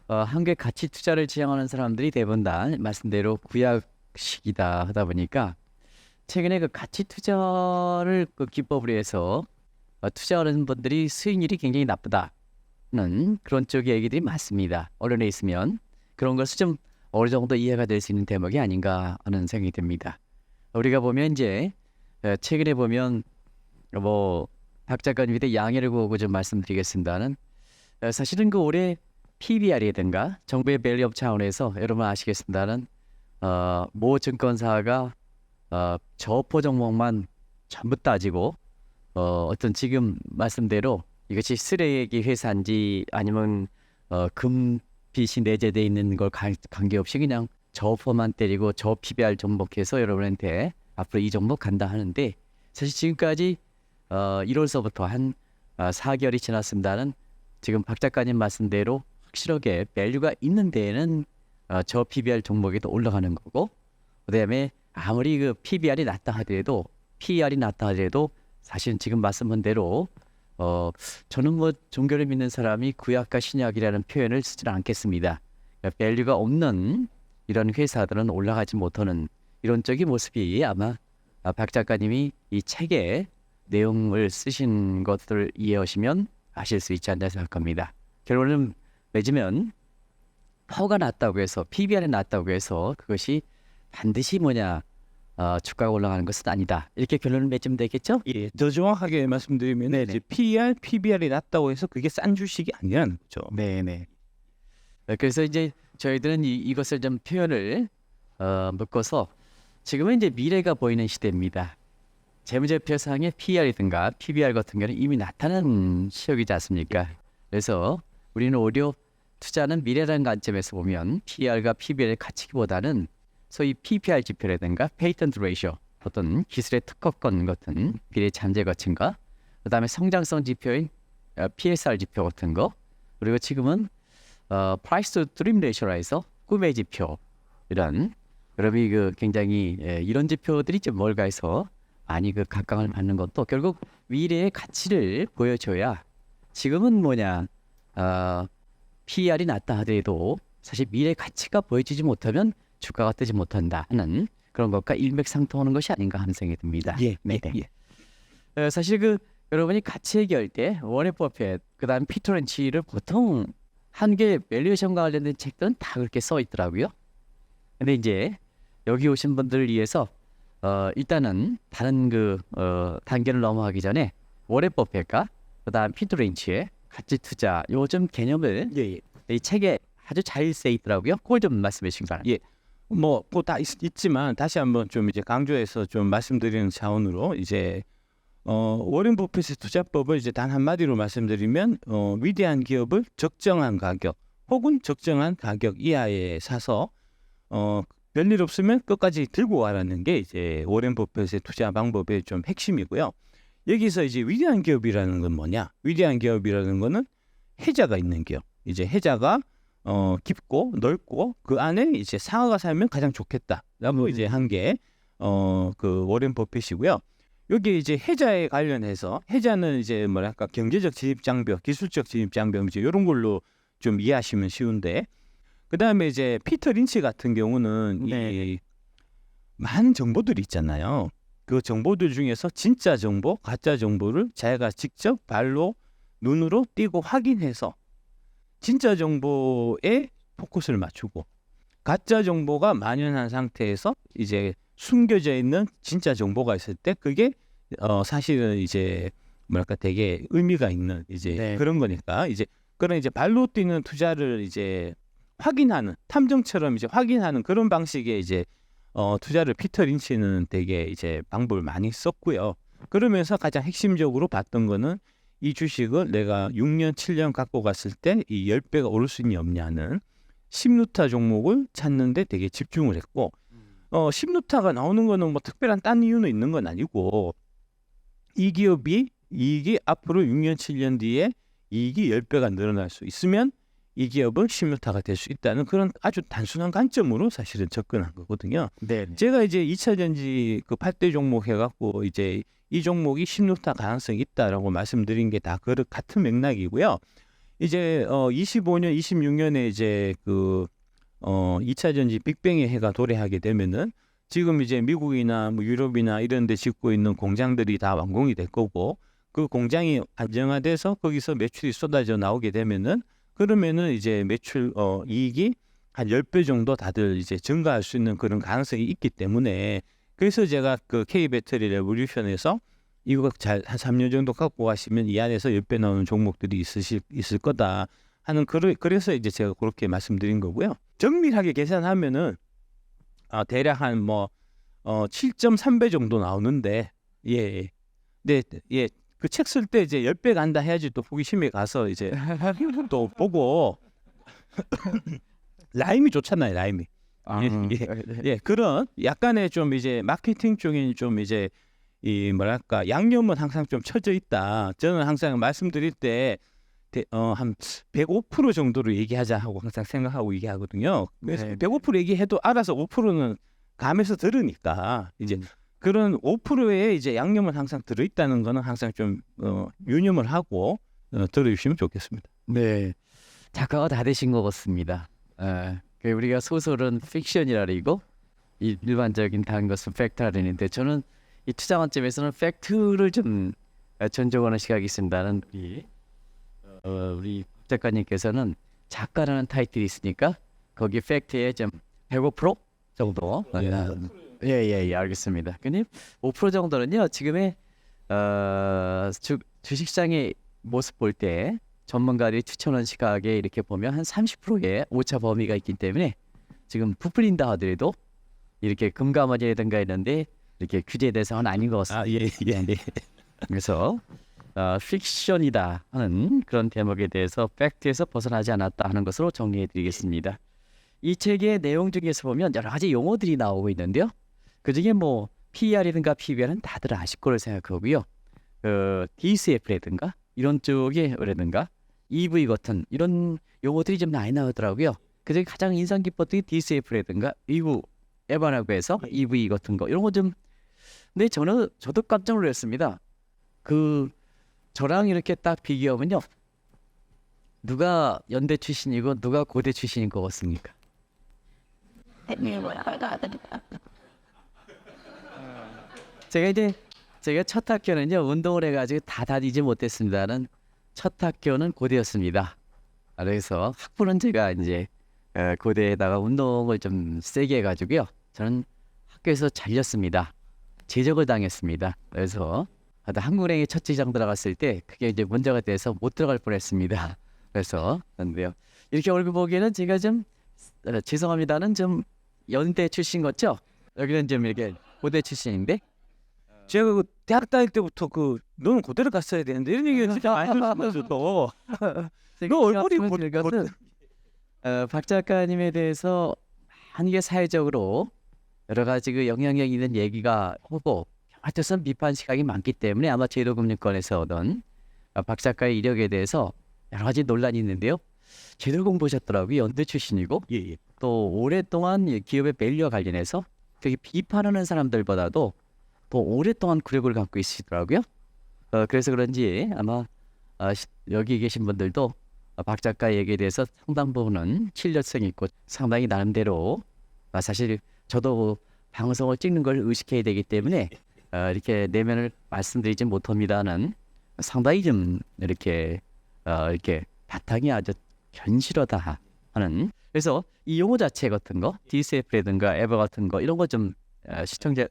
한국의 가치 투자를 지향하는 사람들이 대부분 다 말씀대로 구약식이다 하다 보니까 최근에 그 가치 투자를 그 기법으로 해서 투자하는 분들이 수익률이 굉장히 나쁘다는 그런 쪽의 얘기들이 많습니다. 언론에 있으면 그런 것을 좀 어느 정도 이해가 될 수 있는 대목이 아닌가 하는 생각이 듭니다. 우리가 보면 이제 최근에 보면 뭐 박 작가님한테 양해를 구하고 좀 말씀드리겠습니다는 사실은 그 올해 PBR이든가 정부의 밸류업 차원에서 여러분 아시겠습니다는 모 증권사가 저포 종목만 전부 따지고 어떤 지금 말씀대로 이것이 쓰레기 회사인지 아니면 금빚이 내재되어 있는 걸 관계없이 그냥 저포만 때리고 저 PBR 종목해서 여러분한테 앞으로 이 종목 간다 하는데, 사실 지금까지 1월서부터 한 4개월이 지났습니다는 지금 박 작가님 말씀대로 확실하게 밸류가 있는 데에는 저 PBR 종목이 더 올라가는 거고, 그다음에 아무리 그 PBR이 낮다 하더라도 PER이 낮다 하더라도 사실은 지금 말씀한 대로 저는 뭐 종교를 믿는 사람이 구약과 신약이라는 표현을 쓰지는 않겠습니다. 그러니까 밸류가 없는 이런 회사들은 올라가지 못하는 이론적인 모습이 아마 박 작가님이 이 책에 내용을 쓰신 것들을 이해하시면 아실 수 있지 않나 생각합니다. 결론은 맺으면 퍼가 낮다고 해서 PBR이 낮다고 해서 그것이 반드시 주가가 올라가는 것은 아니다. 이렇게 결론을 맺으면 되겠죠? 예, 더 정확하게 말씀드리면 네네. 이제 PER, PBR이 낮다고 해서 그게 싼 주식이 아니라는 거죠. 네네. 그래서 이제 저희들은 이것을 좀 표현을 묶어서 지금은 이제 미래가 보이는 시대입니다. 재무제표상의 PER이든가 PBR 같은 경우는 이미 나타난 시력이지 않습니까? 그래서 우리는 오히려 투자는 미래라는 관점에서 보면 PER과 PBR의 가치기보다는 소위 PPR 지표라든가 페이턴트 레이쇼, 어떤 기술의 특허권 같은 미래 잠재 가치인가, 그다음에 성장성 지표인 PSR 지표 같은 거, 그리고 지금은 프라이스 투 드림 레이쇼라 해서 꿈의 지표 이런 여러분이 굉장히 이런 지표들이 좀 뭘까 해서 많이 각광을 받는 것도 결국 미래의 가치를 보여줘야 지금은 PER이 낮다 하더라도 사실 미래 가치가 보여지지 못하면 주가가 뜨지 못한다 하는 그런 것과 일맥상통하는 것이 아닌가 하는 생각이 듭니다. 예, 네. 예. 사실 여러분이 가치 얘기할 때 워렌 버핏 그다음 피터 린치를 보통 한 개 밸류에이션과 관련된 책들은 다 그렇게 써 있더라고요. 근데 이제 여기 오신 분들을 위해서 일단은 다른 단계를 넘어가기 전에 워렌 버핏과 그다음 피터 린치의 가치 투자 요즘 개념을 예, 예. 이 책에 아주 잘 써 있더라고요. 그걸 좀 말씀해 주시기 바랍니다. 예. 뭐 그거 다 있지만 다시 한번 좀 이제 강조해서 좀 말씀드리는 차원으로 이제 워렌 버핏의 투자법을 이제 단 한마디로 말씀드리면 위대한 기업을 적정한 가격 혹은 적정한 가격 이하에 사서 별일 없으면 끝까지 들고 와라는 게 이제 워렌 버핏의 투자 방법의 좀 핵심이고요. 여기서 이제 위대한 기업이라는 건 뭐냐? 위대한 기업이라는 거는 해자가 있는 기업. 이제 해자가 깊고 넓고 그 안에 이제 상하가 살면 가장 좋겠다라고 이제 한 게 그 워렌 버핏이고요. 여기 이제 해자에 관련해서 해자는 이제 뭐랄까 경제적 진입 장벽, 기술적 진입 장벽 이제 이런 걸로 좀 이해하시면 쉬운데 그 다음에 이제 피터 린치 같은 경우는 이 많은 정보들이 있잖아요. 그 정보들 중에서 진짜 정보, 가짜 정보를 자기가 직접 발로 눈으로 띄고 확인해서 진짜 정보에 포커스를 맞추고 가짜 정보가 만연한 상태에서 이제 숨겨져 있는 진짜 정보가 있을 때 그게 사실은 이제 뭐랄까 되게 의미가 있는 이제 그런 거니까 이제 그런 이제 발로 뛰는 투자를 이제 확인하는 탐정처럼 이제 확인하는 그런 방식의 이제 투자를 피터 린치는 되게 이제 방법을 많이 썼고요. 그러면서 가장 핵심적으로 봤던 거는 이 주식을 내가 6년, 7년 갖고 갔을 때 이 10배가 오를 수 있냐 없냐는 10루타 종목을 찾는데 되게 집중을 했고 10루타가 나오는 거는 뭐 특별한 딴 이유는 있는 건 아니고 이 기업이 이익이 앞으로 6년, 7년 뒤에 이익이 10배가 늘어날 수 있으면 이 기업은 10루타가 될 수 있다는 그런 아주 단순한 관점으로 사실은 접근한 거거든요. 네. 제가 이제 2차 전지 그 8대 종목 해갖고 이제 이 종목이 10루타 가능성이 있다라고 말씀드린 게 다 같은 맥락이고요. 이제 25년, 26년에 이제 2차 전지 빅뱅의 해가 도래하게 되면은 지금 이제 미국이나 뭐 유럽이나 이런 데 짓고 있는 공장들이 다 완공이 될 거고 그 공장이 안정화돼서 거기서 매출이 쏟아져 나오게 되면은 그러면은 이제 매출 이익이 한 10배 정도 다들 이제 증가할 수 있는 그런 가능성이 있기 때문에 그래서 제가 그 K 배터리 레볼루션에서 이거 한 3년 정도 갖고 가시면 이 안에서 10배 나오는 종목들이 있을 거다 하는 그래서 이제 제가 그렇게 말씀드린 거고요. 정밀하게 계산하면은 대략 한 7.3배 정도 나오는데 예. 네, 예. 그 책 쓸 때 이제 10배 간다 해야지 또 호기심에 가서 이제 또 보고 라임이 좋잖아요, 라임이. 예, 그런 약간의 좀 이제 마케팅 쪽인 좀 이제 이 뭐랄까 양념은 항상 좀 쳐져 있다. 저는 항상 말씀드릴 때 한 105% 정도로 얘기하자 하고 항상 생각하고 얘기하거든요. 그래서 105% 얘기해도 알아서 5%는 감에서 들으니까 이제 그런 5%의 이제 양념은 항상 들어있다는 거는 항상 좀 유념을 하고 들어주시면 좋겠습니다. 네, 작가가 다 되신 것 같습니다. 우리가 소설은 픽션이라 그러고 일반적인 다른 것은 팩트라 그러는데 저는 이 투자 관점에서는 팩트를 좀 전적하는 시각이 있습니다는 우리 작가님께서는 작가라는 타이틀이 있으니까 거기 팩트에 좀 105% 정도. 예, 알겠습니다. 근데 5% 정도는요 지금의 주식시장의 모습 볼 때 전문가들이 추천한 시각에 이렇게 보면 한 30%의 오차 범위가 있기 때문에 지금 부풀린다 하더라도 이렇게 금감원이라든가 이런데 이렇게 규제 대상은 아닌 것 같습니다. 예. 그래서 픽션이다 하는 그런 대목에 대해서 팩트에서 벗어나지 않았다 하는 것으로 정리해드리겠습니다. 이 책의 내용 중에서 보면 여러 가지 용어들이 나오고 있는데요. 그중에 뭐 PER이든가 PBR은 다들 아실 거를 생각하고요. DCF라든가 이런 쪽이라든가 EV 같은 이런 용어들이 좀 많이 나오더라고요. 그중에 가장 인상 깊었던 게 DCF라든가 미국 에바라고 해서 EV 같은 거 이런 거 좀. 근데 저도 깜짝 놀랐습니다. 저랑 이렇게 딱 비교하면요. 누가 연대 출신이고 누가 고대 출신인 것 같습니까? 제가 첫 학교는요 운동을 해가지고 다 다니지 못했습니다는 첫 학교는 고대였습니다. 그래서 학부는 제가 이제 고대에다가 운동을 좀 세게 해가지고요 저는 학교에서 잘렸습니다. 제적을 당했습니다. 그래서 한국은행에 첫 지장 들어갔을 때 그게 이제 문제가 돼서 못 들어갈 뻔했습니다. 그래서 그런데요 이렇게 얼굴 보기에는 제가 좀 죄송합니다는 좀 연대 출신 같죠? 여기는 좀 이렇게 고대 출신인데 제가 그 대학 다닐 때부터 너는 고대를 갔어야 되는데 이런 얘기를 진짜 많이 들었어도 너 얼굴이 이것은 박 작가님에 대해서 한게 사회적으로 여러 가지 그 영향력 있는 얘기가 하고 하여튼 비판 시각이 많기 때문에 아마 제도금융권에서 얻은 박 작가의 이력에 대해서 여러 가지 논란이 있는데요. 제대로 공부하셨더라고요. 연대 출신이고 예. 또 오랫동안 기업의 밸류와 관련해서 되게 비판하는 사람들보다도 더 오랫동안 구력을 갖고 있으시더라고요. 그래서 그런지 아마 여기 계신 분들도 박 작가 얘기에 대해서 상당 부분은 신뢰성이 있고 상당히 나름대로 사실 저도 방송을 찍는 걸 의식해야 되기 때문에 이렇게 내면을 말씀드리지 못합니다는 상당히 좀 이렇게 바탕이 아주 견실하다 하는. 그래서 이 용어 자체 같은 거 DCF라든가 에버 같은 거 이런 거 좀 시청자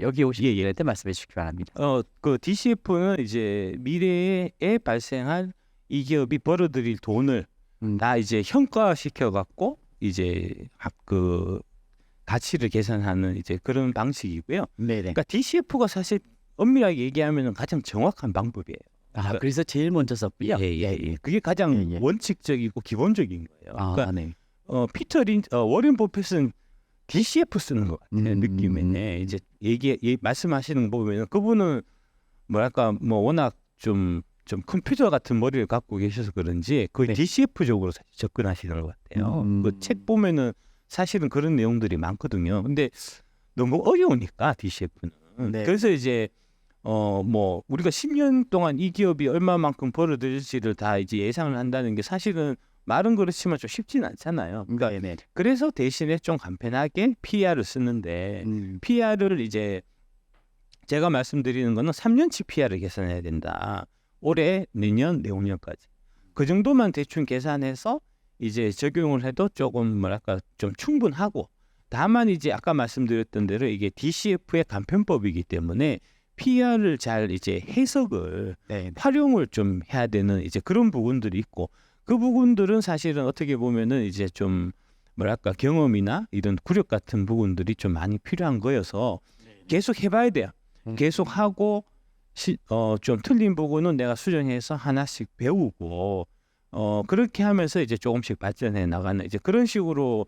여기 오신 분한테 말씀해 주시기 바랍니다. 그 DCF는 이제 미래에 발생할 이 기업이 벌어들일 돈을 다 이제 현가시켜 갖고 이제 그 가치를 계산하는 이제 그런 방식이고요. 네네. 그러니까 DCF가 사실 엄밀하게 얘기하면 가장 정확한 방법이에요. 그래서 제일 먼저 썼고요. 예. 그게 가장 원칙적이고 기본적인 거예요. 그러니까 네. 워렌 버핏은 DCF 쓰는 것 같아요. 느낌에 이제 말씀하시는 거 보면 그분은 뭐랄까 뭐 워낙 좀 컴퓨터 같은 머리를 갖고 계셔서 그런지 거의 DCF적으로 접근하시는 것 같아요. 그 책 보면은 사실은 그런 내용들이 많거든요. 근데 너무 어려우니까 DCF는. 그래서 이제 뭐 우리가 10년 동안 이 기업이 얼마만큼 벌어들일지를 다 이제 예상을 한다는 게 사실은 말은 그렇지만 좀 쉽지는 않잖아요. 그러니까 그래서 대신에 좀 간편하게 PER을 쓰는데 PER을 이제 제가 말씀드리는 거는 3년치 PER을 계산해야 된다. 올해, 내년, 내후년까지. 그 정도만 대충 계산해서 이제 적용을 해도 조금 뭐랄까 좀 충분하고 다만 이제 아까 말씀드렸던 대로 이게 DCF의 간편법이기 때문에 PER을 잘 이제 해석을 활용을 좀 해야 되는 이제 그런 부분들이 있고 그 부분들은 사실은 어떻게 보면은 이제 좀 뭐랄까 경험이나 이런 구력 같은 부분들이 좀 많이 필요한 거여서 계속 해봐야 돼요. 계속 하고 좀 틀린 부분은 내가 수정해서 하나씩 배우고 그렇게 하면서 이제 조금씩 발전해 나가는 이제 그런 식으로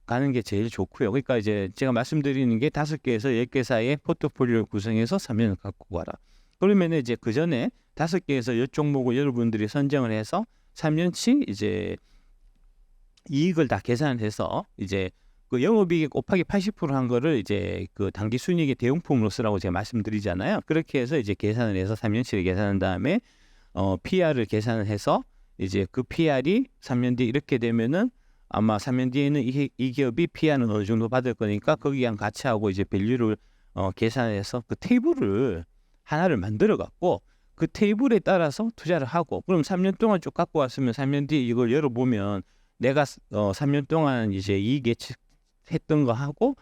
가는 게 제일 좋고요. 그러니까 이제 제가 말씀드리는 게 5개에서 10개 사이에 포트폴리오를 구성해서 3년을 갖고 가라. 그러면 이제 그 전에 5개에서 10종목을 여러분들이 선정을 해서 3년치 이제 이익을 다 계산해서 이제 그 영업이익 곱하기 80%한 거를 이제 그 당기 순이익의 대용품으로 쓰라고 제가 말씀드리잖아요. 그렇게 해서 이제 계산을 해서 3년치를 계산한 다음에 PR을 계산을 해서 이제 그 PR이 3년 뒤에 이렇게 되면은 아마 3년 뒤에는 이 기업이 PR은 어느 정도 받을 거니까 거기랑 같이 하고 이제 밸류를 계산해서 그 테이블을 하나를 만들어 갖고 그 테이블에 따라서 투자를 하고 그럼 3년 동안 쭉 갖고 왔으면 3년 뒤에 이걸 열어보면 내가 3년 동안 이제 이익 예측했던 거 하고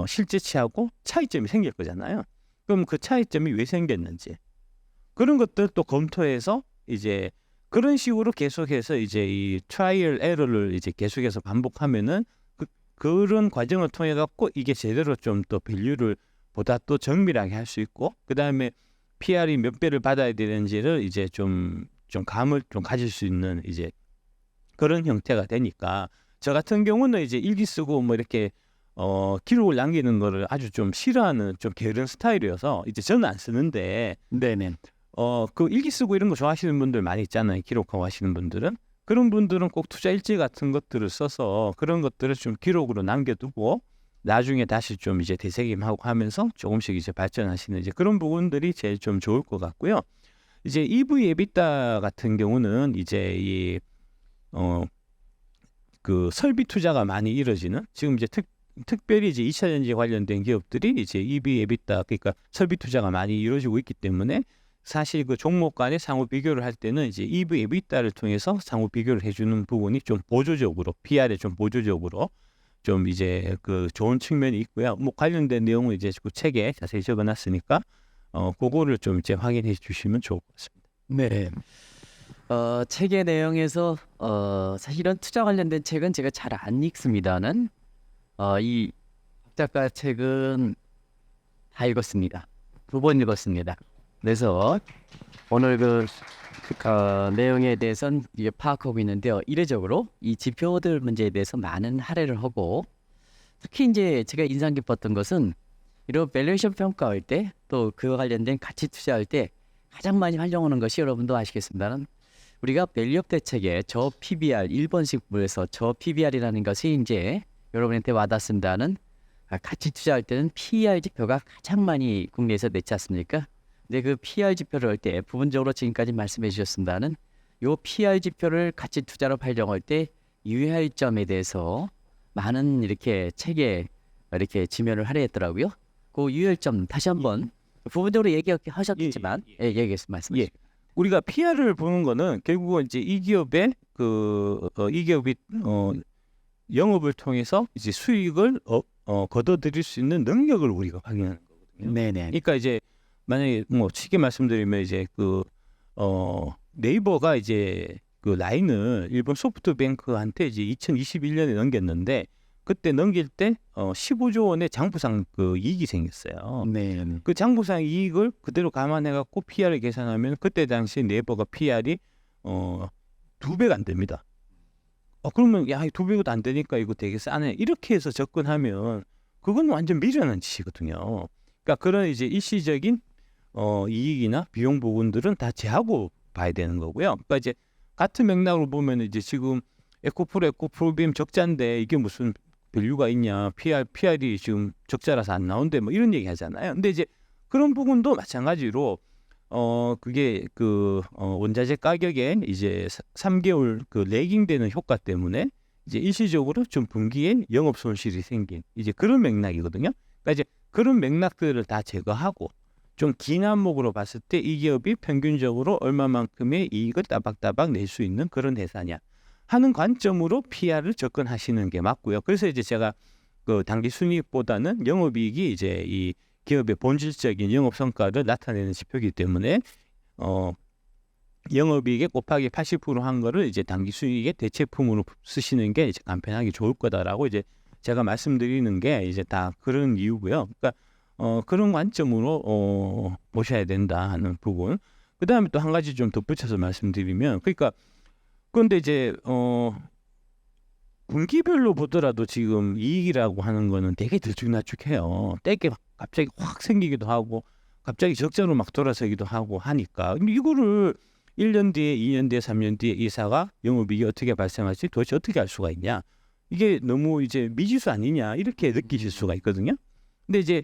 실제치하고 차이점이 생길 거잖아요. 그럼 그 차이점이 왜 생겼는지 그런 것들 또 검토해서 이제 그런 식으로 계속해서 이제 이 트라이얼 에러를 이제 계속해서 반복하면은 그런 과정을 통해 갖고 이게 제대로 좀 더 밸류를 보다 또 정밀하게 할 수 있고 그 다음에 PR이 몇 배를 받아야 되는지를 이제 좀 감을 좀 가질 수 있는 이제 그런 형태가 되니까 저 같은 경우는 이제 일기 쓰고 뭐 이렇게 기록을 남기는 거를 아주 좀 싫어하는 좀 게으른 스타일이어서 이제 저는 안 쓰는데 네네. 그 일기 쓰고 이런 거 좋아하시는 분들 많이 있잖아요. 기록하고 하시는 분들은 그런 분들은 꼭 투자 일지 같은 것들을 써서 그런 것들을 좀 기록으로 남겨두고 나중에 다시 좀 이제 되새김하고 하면서 조금씩 이제 발전하시는 이제 그런 부분들이 제일 좀 좋을 것 같고요. 이제 EV EBITDA 같은 경우는 이제 그 설비 투자가 많이 이루어지는 지금 이제 특별히 이제 2차 전지 관련된 기업들이 이제 EV EBITDA 그러니까 설비 투자가 많이 이루어지고 있기 때문에 사실 그 종목 간의 상호 비교를 할 때는 이제 EV EBITDA를 통해서 상호 비교를 해주는 부분이 좀 보조적으로 PR에 좀 보조적으로 좀 이제 그 좋은 측면이 있고요. 뭐 관련된 내용은 이제 그 책에 자세히 적어놨으니까 그거를 좀 이제 확인해 주시면 좋을 것 같습니다. 네. 책의 내용에서 사실은 투자 관련된 책은 제가 잘 안 읽습니다는 이 박 작가 책은 다 읽었습니다. 2번 읽었습니다. 그래서 오늘 그 내용에 대해서는 이게 파악하고 있는데요. 이례적으로 이 지표들 문제에 대해서 많은 할애를 하고 특히 이제 제가 인상 깊었던 것은 이런 밸류에이션 평가할 때 또 그와 관련된 가치 투자할 때 가장 많이 활용하는 것이 여러분도 아시겠습니다는 우리가 밸류업 대책에 저 PBR 1번씩 부에서 저 PBR이라는 것이 이제 여러분한테 와닿습니다는 가치 투자할 때는 PER 지표가 가장 많이 국내에서 냈지 않습니까? 근데 그 PER 지표를 할 때 부분적으로 지금까지 말씀해 주셨습니다는 요 PER 지표를 가치 투자로 활용할 때 유의할 점에 대해서 많은 이렇게 책에 이렇게 지면을 할애했더라고요. 그 유의할 점 다시 한번 부분적으로 얘기하셨겠지만 말씀해 주세요. 우리가 PR을 보는 거는 결국은 이제 이 기업의 이 기업이 영업을 통해서 이제 수익을 거둬들일 수 있는 능력을 우리가 확인하는 거거든요. 네네. 그러니까 이제 만약에 뭐 쉽게 말씀드리면 이제 네이버가 이제 그 라인을 일본 소프트뱅크한테 이제 2021년에 넘겼는데 그때 넘길 때 15조 원의 장부상 그 이익이 생겼어요. 네. 그 장부상 이익을 그대로 감안해 갖고 PR을 계산하면 그때 당시 네이버가 PR이 2배가 안 됩니다. 그러면 야, 2배도 안 되니까 이거 되게 싸네. 이렇게 해서 접근하면 그건 완전 미련한 짓이거든요. 그러니까 그런 이제 일시적인 이익이나 비용 부분들은 다 제하고 봐야 되는 거고요. 그러니까 이제 같은 맥락으로 보면 이제 지금 에코프로비엠 적자인데 이게 무슨 밸류가 있냐? PR이 지금 적자라서 안 나온대 뭐 이런 얘기 하잖아요. 근데 이제 그런 부분도 마찬가지로 그게 원자재 가격에 이제 3개월 그 레깅되는 효과 때문에 이제 일시적으로 좀 분기에 영업 손실이 생긴 이제 그런 맥락이거든요. 그러니까 이제 그런 맥락들을 다 제거하고 좀 긴 안목으로 봤을 때 이 기업이 평균적으로 얼마만큼의 이익을 따박따박 낼 수 있는 그런 회사냐 하는 관점으로 PR을 접근하시는 게 맞고요. 그래서 이제 제가 그 단기 순이익보다는 영업이익이 이제 이 기업의 본질적인 영업 성과를 나타내는 지표이기 때문에 영업이익에 곱하기 80%한 거를 이제 단기 수익의 대체품으로 쓰시는 게 이제 간편하게 좋을 거다라고 이제 제가 말씀드리는 게 이제 다 그런 이유고요. 그러니까 그런 관점으로 보셔야 된다 하는 부분. 그 다음에 또 한 가지 좀 덧붙여서 말씀드리면, 그러니까 그런데 이제 분기별로 보더라도 지금 이익이라고 하는 거는 되게 들쭉날쭉해요. 때게 갑자기 확 생기기도 하고 갑자기 적자로 막 돌아서기도 하고 하니까 근데 이거를 1년 뒤에 2년 뒤에 3년 뒤에 이사가 영업이익이 어떻게 발생할지 도대체 어떻게 알 수가 있냐. 이게 너무 이제 미지수 아니냐 이렇게 느끼실 수가 있거든요. 근데 이제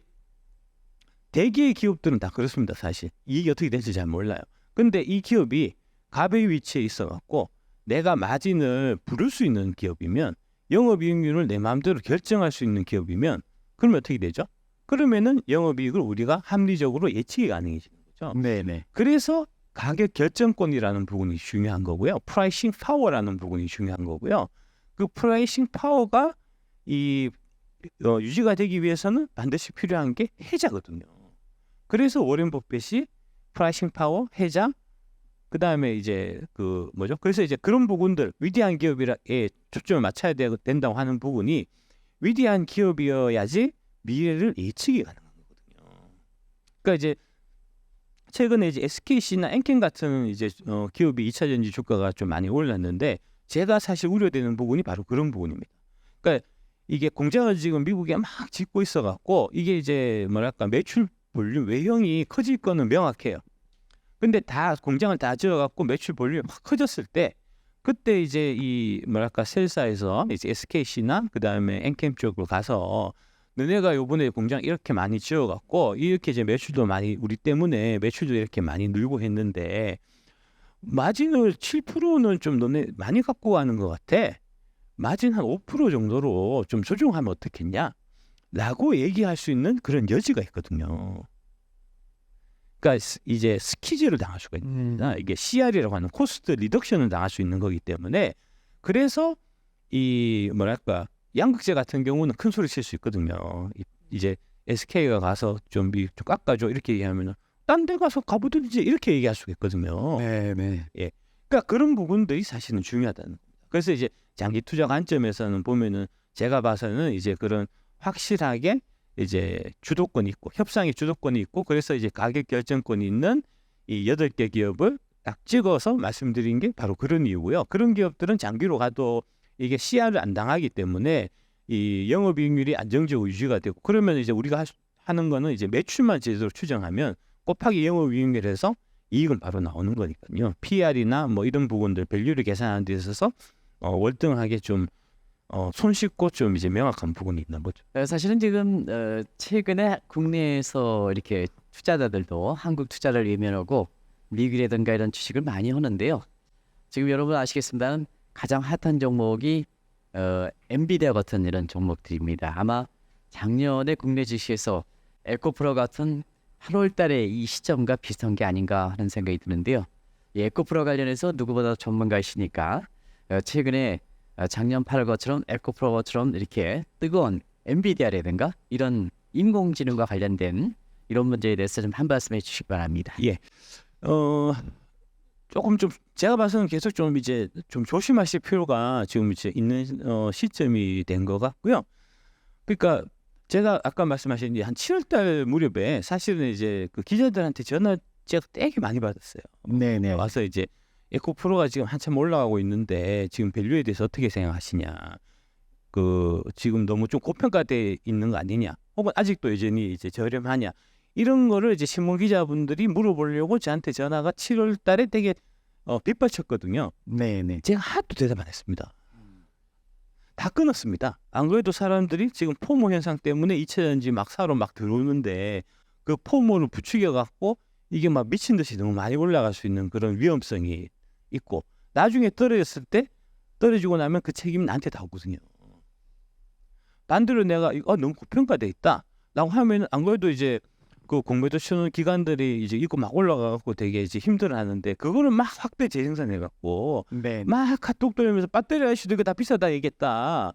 대기의 기업들은 다 그렇습니다. 사실 이익이 어떻게 될지 잘 몰라요. 근데 이 기업이 갑의 위치에 있어 갖고 내가 마진을 부를 수 있는 기업이면, 영업이익률을 내 마음대로 결정할 수 있는 기업이면, 그러면 어떻게 되죠? 그러면은 영업이익을 우리가 합리적으로 예측이 가능해지는 거죠. 네네. 그래서 가격 결정권이라는 부분이 중요한 거고요. 프라이싱 파워라는 부분이 중요한 거고요. 그 프라이싱 파워가 유지가 되기 위해서는 반드시 필요한 게 해자거든요. 그래서 워렌 버핏이 프라이싱 파워, 해자, 그 다음에 이제 그래서 이제 그런 부분들, 위대한 기업에 초점을 맞춰야 된다고 하는 부분이, 위대한 기업이어야지 미래를 예측이 가능한 거거든요. 그러니까 이제 최근에 이제 SKC나 엔캠 같은 이제 기업이 2차 전지 주가가 좀 많이 올랐는데, 제가 사실 우려되는 부분이 바로 그런 부분입니다. 그러니까 이게 공장을 지금 미국에 막 짓고 있어 갖고 이게 이제 뭐랄까 매출 볼륨 외형이 커질 거는 명확해요. 근데 다 공장을 다 지어 갖고 매출 볼륨이 확 커졌을 때, 그때 이제 이 뭐랄까 셀사에서 이제 SKC나 그다음에 엔캠 쪽으로 가서 너네가 요번에 공장 이렇게 많이 지어 갖고 이렇게 이제 매출도 많이, 우리 때문에 매출도 이렇게 많이 늘고 했는데 마진을 7%는 좀 너네 많이 갖고 가는 것 같아. 마진 한 5% 정도로 좀 조정하면 어떻겠냐? 라고 얘기할 수 있는 그런 여지가 있거든요. 그러니까 이제 스키즈를 당할 수가 있습니다. 이게 CR이라고 하는 코스트 리덕션을 당할 수 있는 거기 때문에, 그래서 이 뭐랄까 양극재 같은 경우는 큰 소리 칠 수 있거든요. 이제 SK가 가서 좀 깎아줘 이렇게 얘기하면은 딴 데 가서 가보든지 이렇게 얘기할 수가 있거든요. 네네. 예, 그러니까 그런 부분들이 사실은 중요하다는 겁니다. 그래서 이제 장기 투자 관점에서는 보면은 제가 봐서는 이제 그런 확실하게 이제 주도권이 있고 협상의 주도권이 있고, 그래서 이제 가격 결정권이 있는 이 8개 기업을 딱 찍어서 말씀드린 게 바로 그런 이유고요. 그런 기업들은 장기로 가도 이게 CR을 안 당하기 때문에 이 영업이익률이 안정적으로 유지가 되고, 그러면 이제 우리가 하는 거는 이제 매출만 제대로 추정하면 곱하기 영업이익률에서 이익은 바로 나오는 거니까요. PR이나 뭐 이런 부분들 밸류를 계산하는 데 있어서 월등하게 좀 손쉽고 좀 이제 명확한 부분이 있는 거죠. 사실은 지금 최근에 국내에서 이렇게 투자자들도 한국 투자를 외면하고 미국이라든가 이런 주식을 많이 하는데요. 지금 여러분 아시겠습니다만 가장 핫한 종목이 엔비디아 같은 이런 종목들입니다. 아마 작년에 국내 주식에서 에코프로 같은 8월 달에 이 시점과 비슷한 게 아닌가 하는 생각이 드는데요. 이 에코프로 관련해서 누구보다 전문가이시니까 최근에 작년 8월처럼 에코프로처럼 이렇게 뜨거운 엔비디아라든가 이런 인공지능과 관련된 이런 문제에 대해서 좀 한 말씀 해주시기 바랍니다. 예, 조금 좀 제가 봐서는 계속 좀 이제 좀 조심하실 필요가 지금 이제 있는 시점이 된 것 같고요. 그러니까 제가 아까 말씀하신 한 7월달 무렵에 사실은 이제 그 기자들한테 전화 제가 되게 많이 받았어요. 네네. 와서 이제 에코프로가 지금 한참 올라가고 있는데 지금 밸류에 대해서 어떻게 생각하시냐? 그 지금 너무 좀 고평가돼 있는 거 아니냐? 혹은 아직도 여전히 이제 저렴하냐? 이런 거를 이제 신문 기자분들이 물어보려고 저한테 전화가 7월달에 되게 빗발쳤거든요. 네네. 제가 하나도 대답 안 했습니다. 다 끊었습니다. 안 그래도 사람들이 지금 포모 현상 때문에 2차 전지 막 사러 막 들어오는데 그 포모를 부추겨 갖고 이게 막 미친 듯이 너무 많이 올라갈 수 있는 그런 위험성이 있고, 나중에 떨어졌을 때 떨어지고 나면 그 책임이 나한테 다 오거든요. 반대로 내가 너무 고평가돼 있다 라고 하면 안 그래도 이제 그 공매도 치는 기관들이 이제 있고 막 올라가갖고 되게 이제 힘들어하는데, 그거를 막 확대 재생산해갖고 네. 막 카톡 돌리면서 배터리 아저씨도 이거 다 비싸다 얘기했다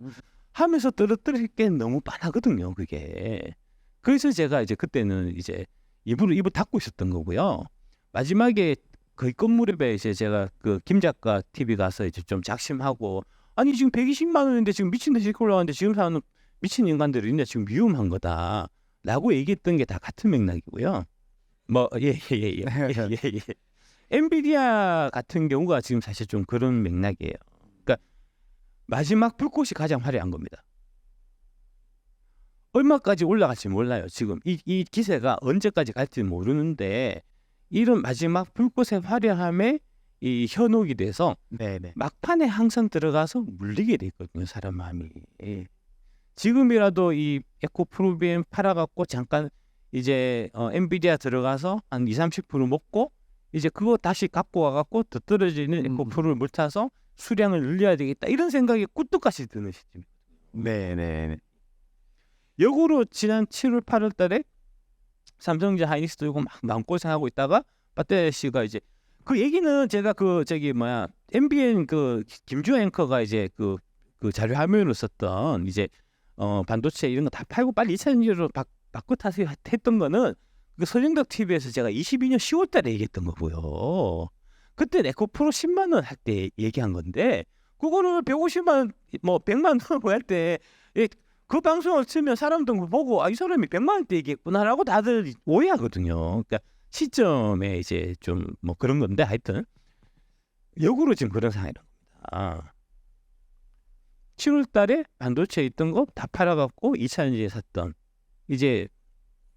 하면서 떨어뜨릴 게 너무 뻔하거든요, 그게. 그래서 제가 이제 그때는 이제 입을 닫고 있었던 거고요. 마지막에 거의 끝무렵에 이제 제가 그 김 작가 TV 가서 이제 좀 작심하고, 아니 지금 120만 원인데 지금 미친 듯이 이렇게 올라가는데 지금 사는 미친 인간들이 있냐, 지금 위험한 거다 라고 얘기했던 게 다 같은 맥락이고요. 뭐 예. 엔비디아 같은 경우가 지금 사실 좀 그런 맥락이에요. 그러니까 마지막 불꽃이 가장 화려한 겁니다. 얼마까지 올라갈지 몰라요. 지금 이 기세가 언제까지 갈지 모르는데, 이런 마지막 불꽃의 화려함에 이 현혹이 돼서 네네. 막판에 항상 들어가서 물리게 돼 있거든요, 사람 마음이. 예. 지금이라도 이 에코프로비엠 팔아갖고 잠깐 이제 엔비디아 들어가서 한 2-30% 먹고 이제 그거 다시 갖고 와갖고 더 떨어지는 에코프로를 못 타서 수량을 늘려야 되겠다 이런 생각이 꿀떡같이 드는 시점. 네네. 역으로 지난 7월 8월 달에 삼성전자 하이닉스 들고 막 마음고생하고 있다가 빠떼 씨가 이제 그 얘기는 제가 그 저기 뭐야 MBN 그 김주호 앵커가 이제 그 자료 화면으로 썼던 이제 반도체 이런 거 다 팔고 빨리 2차전지로 바꿔 타세요 했던 거는 그 서정덕 TV에서 제가 22년 10월 달에 얘기했던 거고요. 그때 에코프로 10만 원 할 때 얘기한 건데 그거를 150만 원 뭐 100만 원 할 때 그 방송을 틀면 사람들 보고 이 사람이 100만 원대 얘기했구나라고 다들 오해하거든요. 그러니까 시점에 이제 좀 뭐 그런 건데 하여튼 역으로 지금 그런 상황이란 겁니다. 7월 달에 반도체에 있던 거 다 팔아갖고 2차전지에 샀던 이제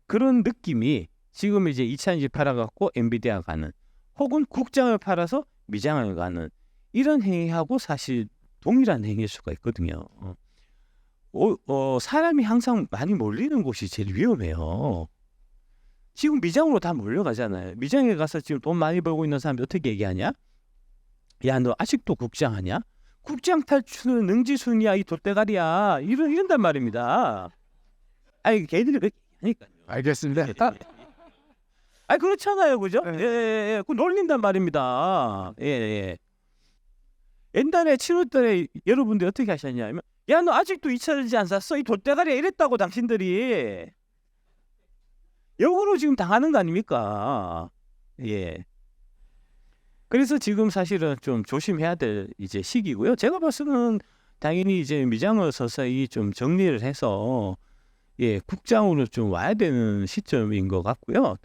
그런 느낌이 지금 이제 2차전지 팔아갖고 엔비디아 가는 혹은 국장을 팔아서 미장을 가는 이런 행위하고 사실 동일한 행위일 수가 있거든요. 사람이 항상 많이 몰리는 곳이 제일 위험해요. 지금 미장으로 다 몰려가잖아요. 미장에 가서 지금 돈 많이 벌고 있는 사람이 어떻게 얘기하냐? 야, 너 아직도 국장 하냐? 국장 탈출은 능지순이야, 이 돛대가리야. 이런단 말입니다. 아니, 걔들이 그렇게 하니까요. 알겠습니다. 아니, 그렇잖아요. 그죠? 네. 예. 그 놀린단 말입니다. 예. 옛날에 7월 달에 여러분들 어떻게 하셨냐면, 야, 너 아직도 2차전지 안 샀어? 이 돛대가리야 이랬다고 당신들이. 역으로 지금 당하는 거 아닙니까? 예. 그래서 지금 사실은 좀 조심해야 될 이제 시기고요. 제가 봐서는 당연히 이제 미장을 서서히 좀 정리를 해서 국장으로 좀 와야 되는 시점인 것 같고요.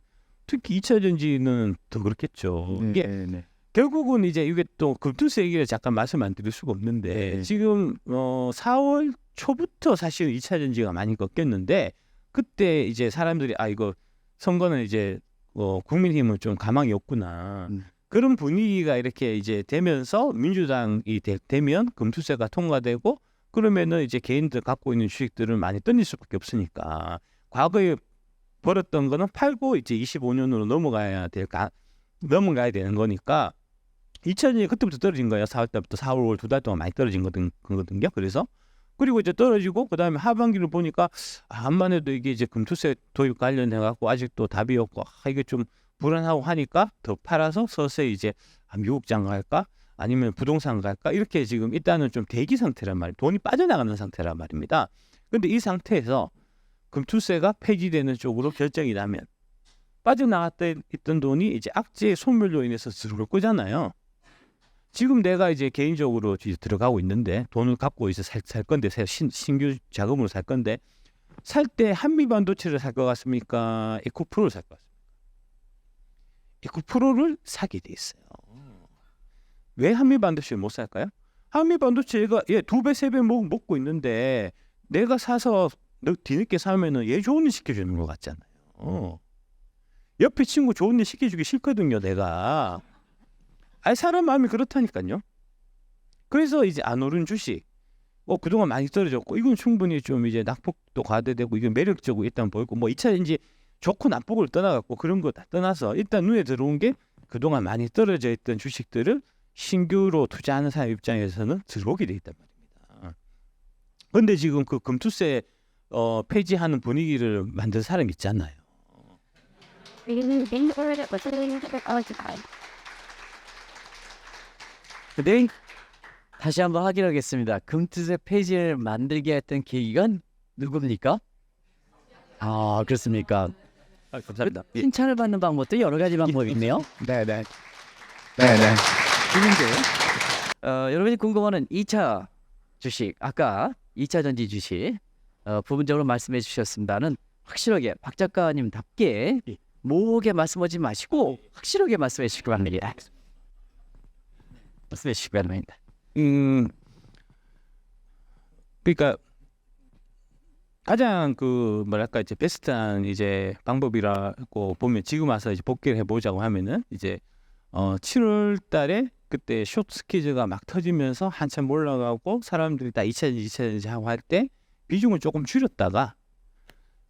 특히 2차 전지는 더 그렇겠죠. 이게 결국은 이제 이게 또 금투세 얘기를 잠깐 말씀 안 드릴 수가 없는데 지금 4월 초부터 사실 2차 전지가 많이 꺾였는데 그때 이제 사람들이 이거 선거는 이제 국민의힘은 좀 가망이 없구나. 그런 분위기가 이렇게 이제 되면서 민주당이 되면 금투세가 통과되고 그러면은 이제 개인들 갖고 있는 주식들을 많이 던질 수밖에 없으니까 과거에 벌었던 거는 팔고 이제 25년으로 넘어가야 되는 거니까 2000년이 그때부터 떨어진 거예요. 4월 달부터 4월 5월 2달 동안 많이 떨어진 거거든요. 그래서 그리고 이제 떨어지고 그다음에 하반기를 보니까 암만 해도 이게 이제 금투세 도입 관련해 갖고 아직도 답이 없고 이게 좀 불안하고 하니까 더 팔아서 서서히 이제 미국장 갈까 아니면 부동산 갈까 이렇게 지금 일단은 좀 대기 상태란 말이에요. 돈이 빠져나가는 상태란 말입니다. 근데 이 상태에서 금투세가 폐지되는 쪽으로 결정이 나면 있던 돈이 이제 악재의 소멸로 인해서 들어올 거잖아요. 지금 내가 이제 개인적으로 이제 들어가고 있는데 돈을 갖고 이제 살 건데 신규 자금으로 살 건데 살 때 한미 반도체를 살 것 같습니까? 에코프로를 살 것 같습니까? 에코프로를 사게 돼 있어요. 왜 한미 반도체를 못 살까요? 한미 반도체가 2배, 3배 먹고 있는데 내가 사서 뒤늦게 사면은 얘 좋은 일 시켜주는 것 같잖아요. 옆에 친구 좋은 일 시켜주기 싫거든요, 내가. 사람 마음이 그렇다니까요. 그래서 이제 안 오른 주식, 그동안 많이 떨어졌고 이건 충분히 좀 이제 낙폭도 과대되고 이건 매력적으로 일단 보이고 2차전지 좋고 나쁘고를 떠나갖고 그런 거 다 떠나서 일단 눈에 들어온 게 그동안 많이 떨어져 있던 주식들을 신규로 투자하는 사람 입장에서는 들어오게 돼 있단 말입니다. 그런데 지금 그 금투세 폐지하는 분위기를 만든 사람 있잖아요. 네. 다시 한번 확인하겠습니다. 금투세 폐지를 만들게 했던 계기가 누굽니까? 그렇습니까? 감사합니다. 칭찬을 받는 방법도 여러 가지 방법이 있네요. 네네. 그런데 여러분이 궁금한 2차 주식, 아까 2차 전지 주식 부분적으로 말씀해 주셨습니다는 확실하게 박 작가님답게 모호하게 말씀하지 마시고 확실하게 말씀해 주시기 바랍니다. 말씀해 주시기 바랍니다. 그러니까 가장 이제 베스트한 이제 방법이라고 보면 지금 와서 이제 복귀를 해보자고 하면은 이제 7월 달에 그때 쇼트 스퀴즈가 막 터지면서 한참 올라가고 사람들이 다 2차전지 2차전지 하고 할 때 비중을 조금 줄였다가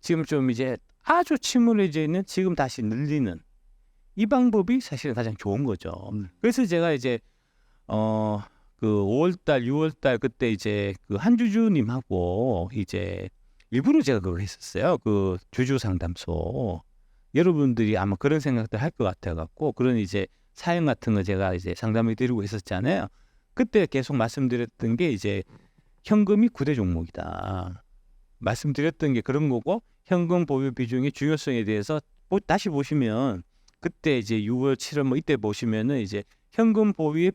지금 좀 이제 아주 침울해져 있는 지금 다시 늘리는 이 방법이 사실은 가장 좋은 거죠. 그래서 제가 이제 그 5월달, 6월달 그때 이제 그 한주주님하고 이제 일부러 제가 그걸 했었어요. 그 주주 상담소. 여러분들이 아마 그런 생각들 할 것 같아갖고 그런 이제 사연 같은 거 제가 이제 상담해 드리고 있었잖아요. 그때 계속 말씀드렸던 게 이제 현금이 9대 종목이다. 말씀드렸던 게 그런 거고 현금 보유 비중의 중요성에 대해서 다시 보시면 그때 이제 6월, 7월 뭐 이때 보시면은 이제 현금 보유의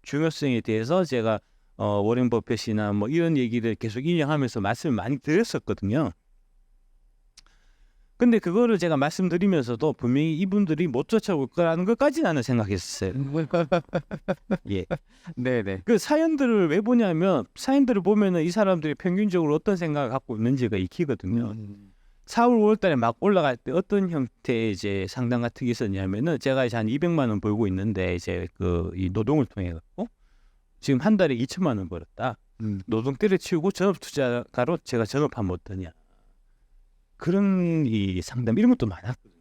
중요성에 대해서 제가 워렌 버핏이나 뭐 이런 얘기를 계속 인용하면서 말씀을 많이 드렸었거든요. 근데 그거를 제가 말씀드리면서도 분명히 이분들이 못 쫓아올 거라는 것까지 나는 생각했어요. 예. 네네. 그 사연들을 왜 보냐면 사연들을 보면은 이 사람들이 평균적으로 어떤 생각을 갖고 있는지가 익히거든요. 4월, 5월 달에 막 올라갈 때 어떤 형태의 이제 상담 같은 게 있었냐면은 제가 이제 한 200만 원 벌고 있는데 이제 그 이 노동을 통해 갖고 지금 한 달에 2천만 원 벌었다. 노동 때려치우고 전업 투자가로 제가 전업하면 어떠냐. 그런 이 상담 이런 것도 많았거든요.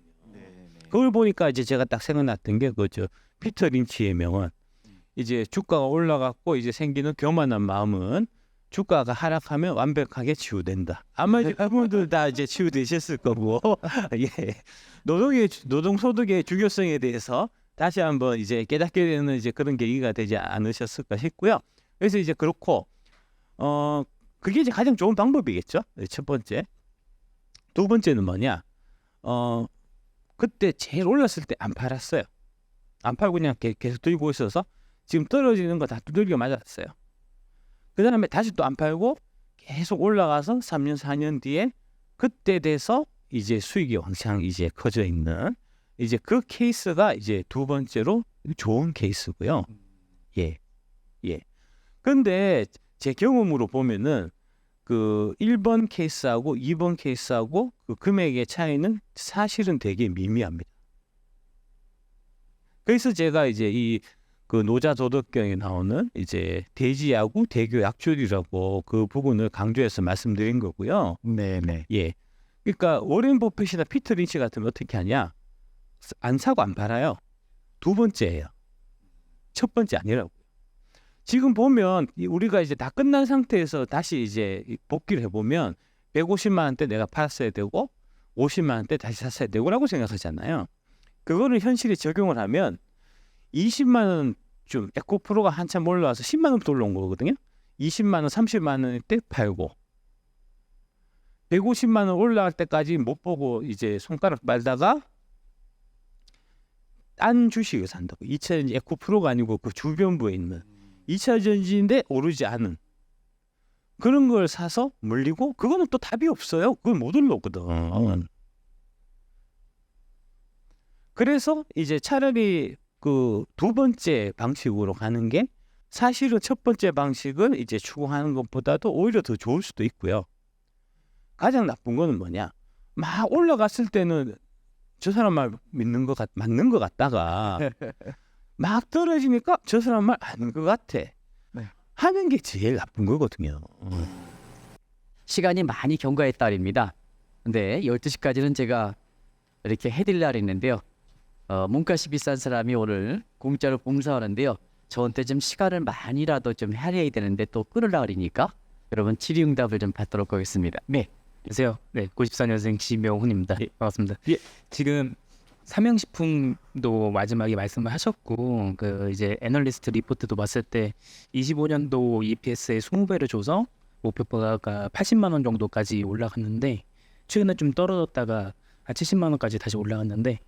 그걸 보니까 이제 제가 딱 생각났던 게 그저 피터 린치의 명언. 이제 주가가 올라갔고 이제 생기는 교만한 마음은 주가가 하락하면 완벽하게 치유된다. 아마 이제 그분들 다 이제 치유되셨을 거고, 예, 노동 소득의 중요성에 대해서 다시 한번 이제 깨닫게 되는 이제 그런 계기가 되지 않으셨을까 싶고요. 그래서 이제 그렇고, 그게 이제 가장 좋은 방법이겠죠. 첫 번째. 두 번째는 뭐냐? 그때 제일 올랐을 때 안 팔았어요. 안 팔고 그냥 계속 들고 있어서 지금 떨어지는 거 다 두들겨 맞았어요. 그 다음에 다시 또 안 팔고 계속 올라가서 3년, 4년 뒤에 그때 돼서 이제 수익이 왕창 이제 커져 있는 이제 그 케이스가 이제 두 번째로 좋은 케이스고요. 예. 예. 근데 제 경험으로 보면은 그 1번 케이스하고 2번 케이스하고 그 금액의 차이는 사실은 되게 미미합니다. 그래서 제가 이제 이 그 노자 도덕경에 나오는 이제 대지야구 대교 약줄이라고 그 부분을 강조해서 말씀드린 거고요. 네네. 예. 그러니까 워렌 버핏이나 피터 린치 같으면 어떻게 하냐? 안 사고 안 팔아요. 두 번째예요. 첫 번째 아니라고. 지금 보면 우리가 이제 다 끝난 상태에서 다시 이제 복귀를 해보면 150만 원대 내가 팔았어야 되고 50만 원대 다시 샀어야 되고라고 생각하잖아요. 그거를 현실에 적용을 하면 20만 원 좀 에코프로가 한참 올라와서 10만 원부터 올라온 거거든요. 20만 원, 30만 원 때 팔고 150만 원 올라갈 때까지 못 보고 이제 손가락 빨다가 딴 주식을 산다고. 2차전지 에코프로가 아니고 그 주변부에 있는 2차전지인데 오르지 않은 그런 걸 사서 물리고 그거는 또 답이 없어요. 그건 못 올라오거든. 그래서 이제 차라리 그 두 번째 방식으로 가는 게 사실은 첫 번째 방식을 이제 추구하는 것보다도 오히려 더 좋을 수도 있고요. 가장 나쁜 거는 뭐냐? 막 올라갔을 때는 저 사람 말 믿는 것 맞는 것 같다가 막 떨어지니까 저 사람 말 아닌 것 같아. 하는 게 제일 나쁜 거거든요. 시간이 많이 경과에 따릅니다. 근데 12시까지는 제가 이렇게 해드릴 날이 있는데요. 몸값이 비싼 사람이 오늘 공짜로 봉사하는데요. 저한테 좀 시간을 많이라도 좀 할애해야 되는데 또 끊으려 그러니까 여러분 질의응답을 좀 받도록 하겠습니다. 네. 안녕하세요. 네, 94년생 지명훈입니다. 예. 반갑습니다. 예. 지금 삼양식품도 마지막에 말씀을 하셨고 그 이제 애널리스트 리포트도 봤을 때 25년도 EPS의 20배를 줘서 목표가가 80만 원 정도까지 올라갔는데 최근에 좀 떨어졌다가 한 70만 원까지 다시 올라갔는데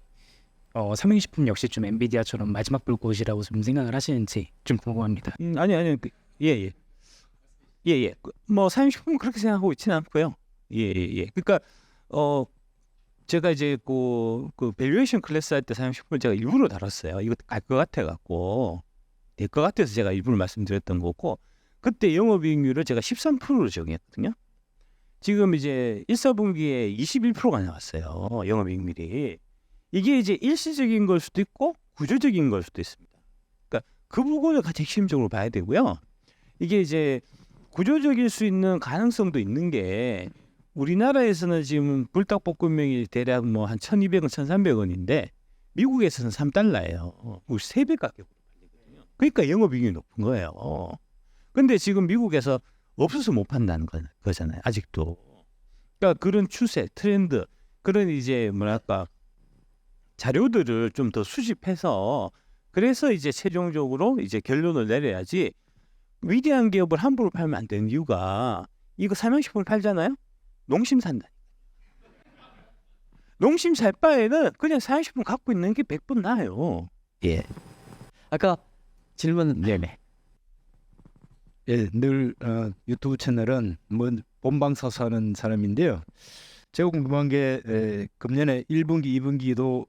삼양식품 역시 좀 엔비디아처럼 마지막 불꽃이라고 좀 생각을 하시는지 좀 궁금합니다. 아니 예예. 뭐 사용식품은 그렇게 생각하고 있지는 않고요. 예. 그러니까 제가 이제 그 밸류에이션 클래스 할 때 사용식품을 제가 일부러 다뤘어요. 이거 갈 것 같아 갖고 될 것 같아서 제가 일부러 말씀드렸던 거고 그때 영업이익률을 제가 13%로 적용했거든요. 지금 이제 1사분기에 21%가 나왔어요. 영업이익률이. 이게 이제 일시적인 걸 수도 있고 구조적인 걸 수도 있습니다. 그러니까 그 부분을 같이 핵심적으로 봐야 되고요. 이게 이제 구조적일 수 있는 가능성도 있는 게 우리나라에서는 지금 불닭볶음면이 대략 뭐 한 1,200원, 1,300원인데 미국에서는 3달러예요. 우리 3배 가격으로 팔리거든요. 그러니까 영업이익이 높은 거예요. 근데 지금 미국에서 없어서 못 판다는 거잖아요. 아직도. 그러니까 그런 추세, 트렌드, 그런 이제 뭐랄까 자료들을 좀 더 수집해서 그래서 이제 최종적으로 이제 결론을 내려야지 위대한 기업을 함부로 팔면 안 되는 이유가 이거 삼양식품을 팔잖아요. 농심 산다. 농심 살 바에는 그냥 삼양식품 갖고 있는 게 100번 나아요. 예. 아까 질문 네네. 예, 늘 유튜브 채널은 뭐 본방사수하는 사람인데요. 제가 궁금한 게 금년에 1분기, 2분기도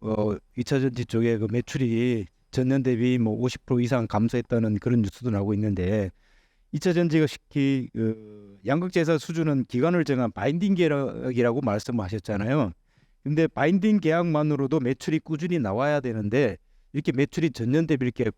2차 전지 쪽에 그 매출이 전년 대비 뭐 50% 이상 감소했다는 그런 뉴스도 나오고 있는데 2차 전지가 특히 양극재산 수주는 기간을 정한 바인딩 계약이라고 말씀하셨잖아요. 근데 바인딩 계약만으로도 매출이 꾸준히 나와야 되는데 이렇게 매출이 전년 대비 이렇게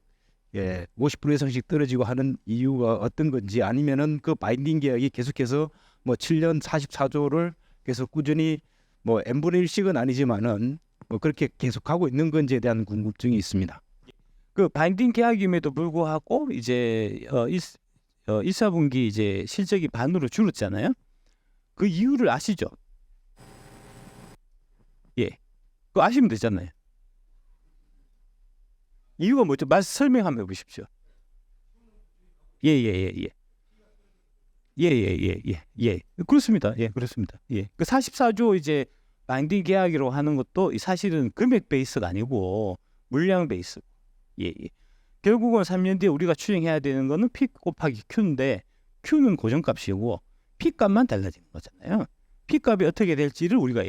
50% 이상씩 떨어지고 하는 이유가 어떤 건지 아니면은 그 바인딩 계약이 계속해서 뭐 7년 44조를 계속 꾸준히 뭐 n분의 1씩은 아니지만은 뭐 그렇게 계속하고 있는 건지에 대한 궁금증이 있습니다. 그 바인딩 계약임에도 불구하고 이제 1, 4분기 이제 실적이 반으로 줄었잖아요. 그 이유를 아시죠? 예. 그거 아시면 되잖아요. 이유가 뭐죠? 설명 한번 해보십시오. 예. 그렇습니다. 예, 그렇습니다. 예. 그 44조 이제 바인딩 계약으로 하는 것도 사실은 금액 베이스가 아니고 물량 베이스. 예. 결국은 3년 뒤에 우리가 추정해야 되는 거는 P 곱하기 Q인데 Q는 고정값이고 P 값만 달라지는 거잖아요. P 값이 어떻게 될지를 우리가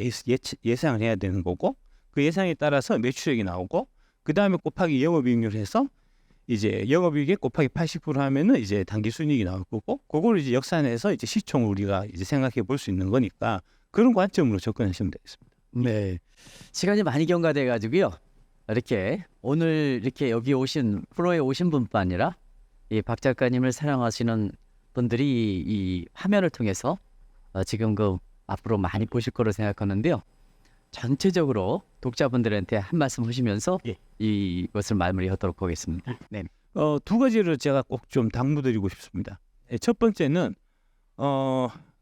예상을 해야 되는 거고 그 예상에 따라서 매출액이 나오고 그 다음에 곱하기 영업이익률 해서 이제 영업이익에 곱하기 80% 하면은 이제 당기순이익이 나올 거고 그걸 이제 역산해서 이제 시총을 우리가 이제 생각해 볼 수 있는 거니까 그런 관점으로 접근하시면 되겠습니다. 네. 시간이 많이 경과돼 가지고요. 이렇게 오늘 이렇게 여기 오신 프로에 오신 분뿐 아니라 이 박 작가님을 사랑하시는 분들이 이 화면을 통해서 지금 그 앞으로 많이 보실 거로 생각하는데요. 전체적으로 독자분들한테 한 말씀 하시면서 예. 이것을 마무리하도록 하겠습니다. 네. 두 가지를 제가 꼭 좀 당부드리고 싶습니다. 첫 번째는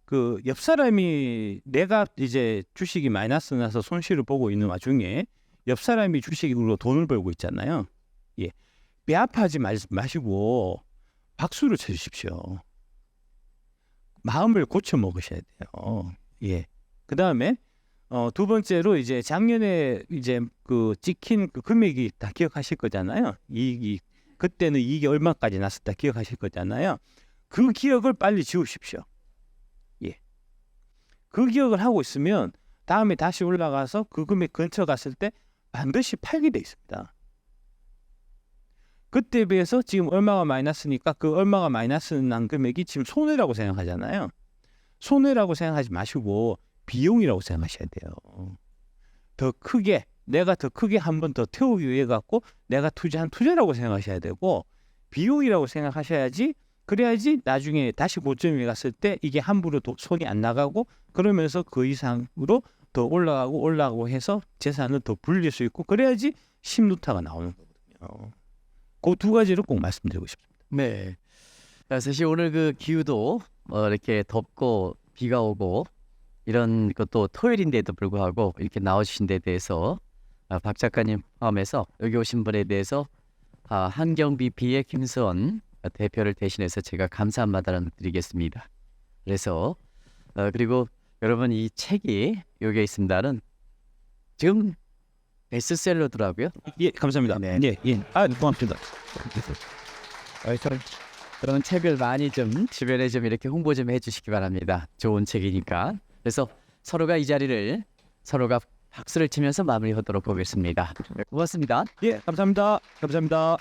그 옆 사람이 내가 이제 주식이 마이너스 나서 손실을 보고 있는 와중에 옆 사람이 주식으로 돈을 벌고 있잖아요. 예, 배아파하지 마시고 박수를 쳐주십시오. 마음을 고쳐 먹으셔야 돼요. 예. 그 다음에 두 번째로 이제 작년에 이제 그 찍힌 그 금액이 다 기억하실 거잖아요. 이익이 그때는 이익이 얼마까지 났었다 기억하실 거잖아요. 그 기억을 빨리 지우십시오. 예. 그 기억을 하고 있으면 다음에 다시 올라가서 그 금액 근처 갔을 때 반드시 팔게 돼 있습니다. 그때에 비해서 지금 얼마가 마이너스니까 그 얼마가 마이너스 난 금액이 지금 손해라고 생각하잖아요. 손해라고 생각하지 마시고 비용이라고 생각하셔야 돼요. 더 크게 내가 더 크게 한 번 더 태우기 위해 갖고 내가 투자한 투자라고 생각하셔야 되고 비용이라고 생각하셔야지 그래야지 나중에 다시 고점에 갔을 때 이게 함부로 손이 안 나가고 그러면서 그 이상으로 더 올라가고 해서 재산을 더 불릴 수 있고 그래야지 심루타가 나오는 거거든요. 그 두 가지를 꼭 말씀드리고 싶습니다. 네. 사실 오늘 그 기후도 이렇게 덥고 비가 오고 이런 것도 토요일인데도 불구하고 이렇게 나와주신 데 대해서 박 작가님 포함해서 여기 오신 분에 대해서 한경 BP의 김수원 대표를 대신해서 제가 감사한 말씀을 드리겠습니다. 그래서 그리고 여러분 이 책이 여기에 있습니다는 지금 베스트셀러더라고요. 예, 감사합니다. 네. 예. 고맙습니다. 그런 책을 많이 좀 주변에 좀 이렇게 홍보 좀 해주시기 바랍니다. 좋은 책이니까. 그래서 서로가 이 자리를 서로가 박수를 치면서 마무리하도록 하겠습니다. 고맙습니다. 예, 감사합니다. 감사합니다.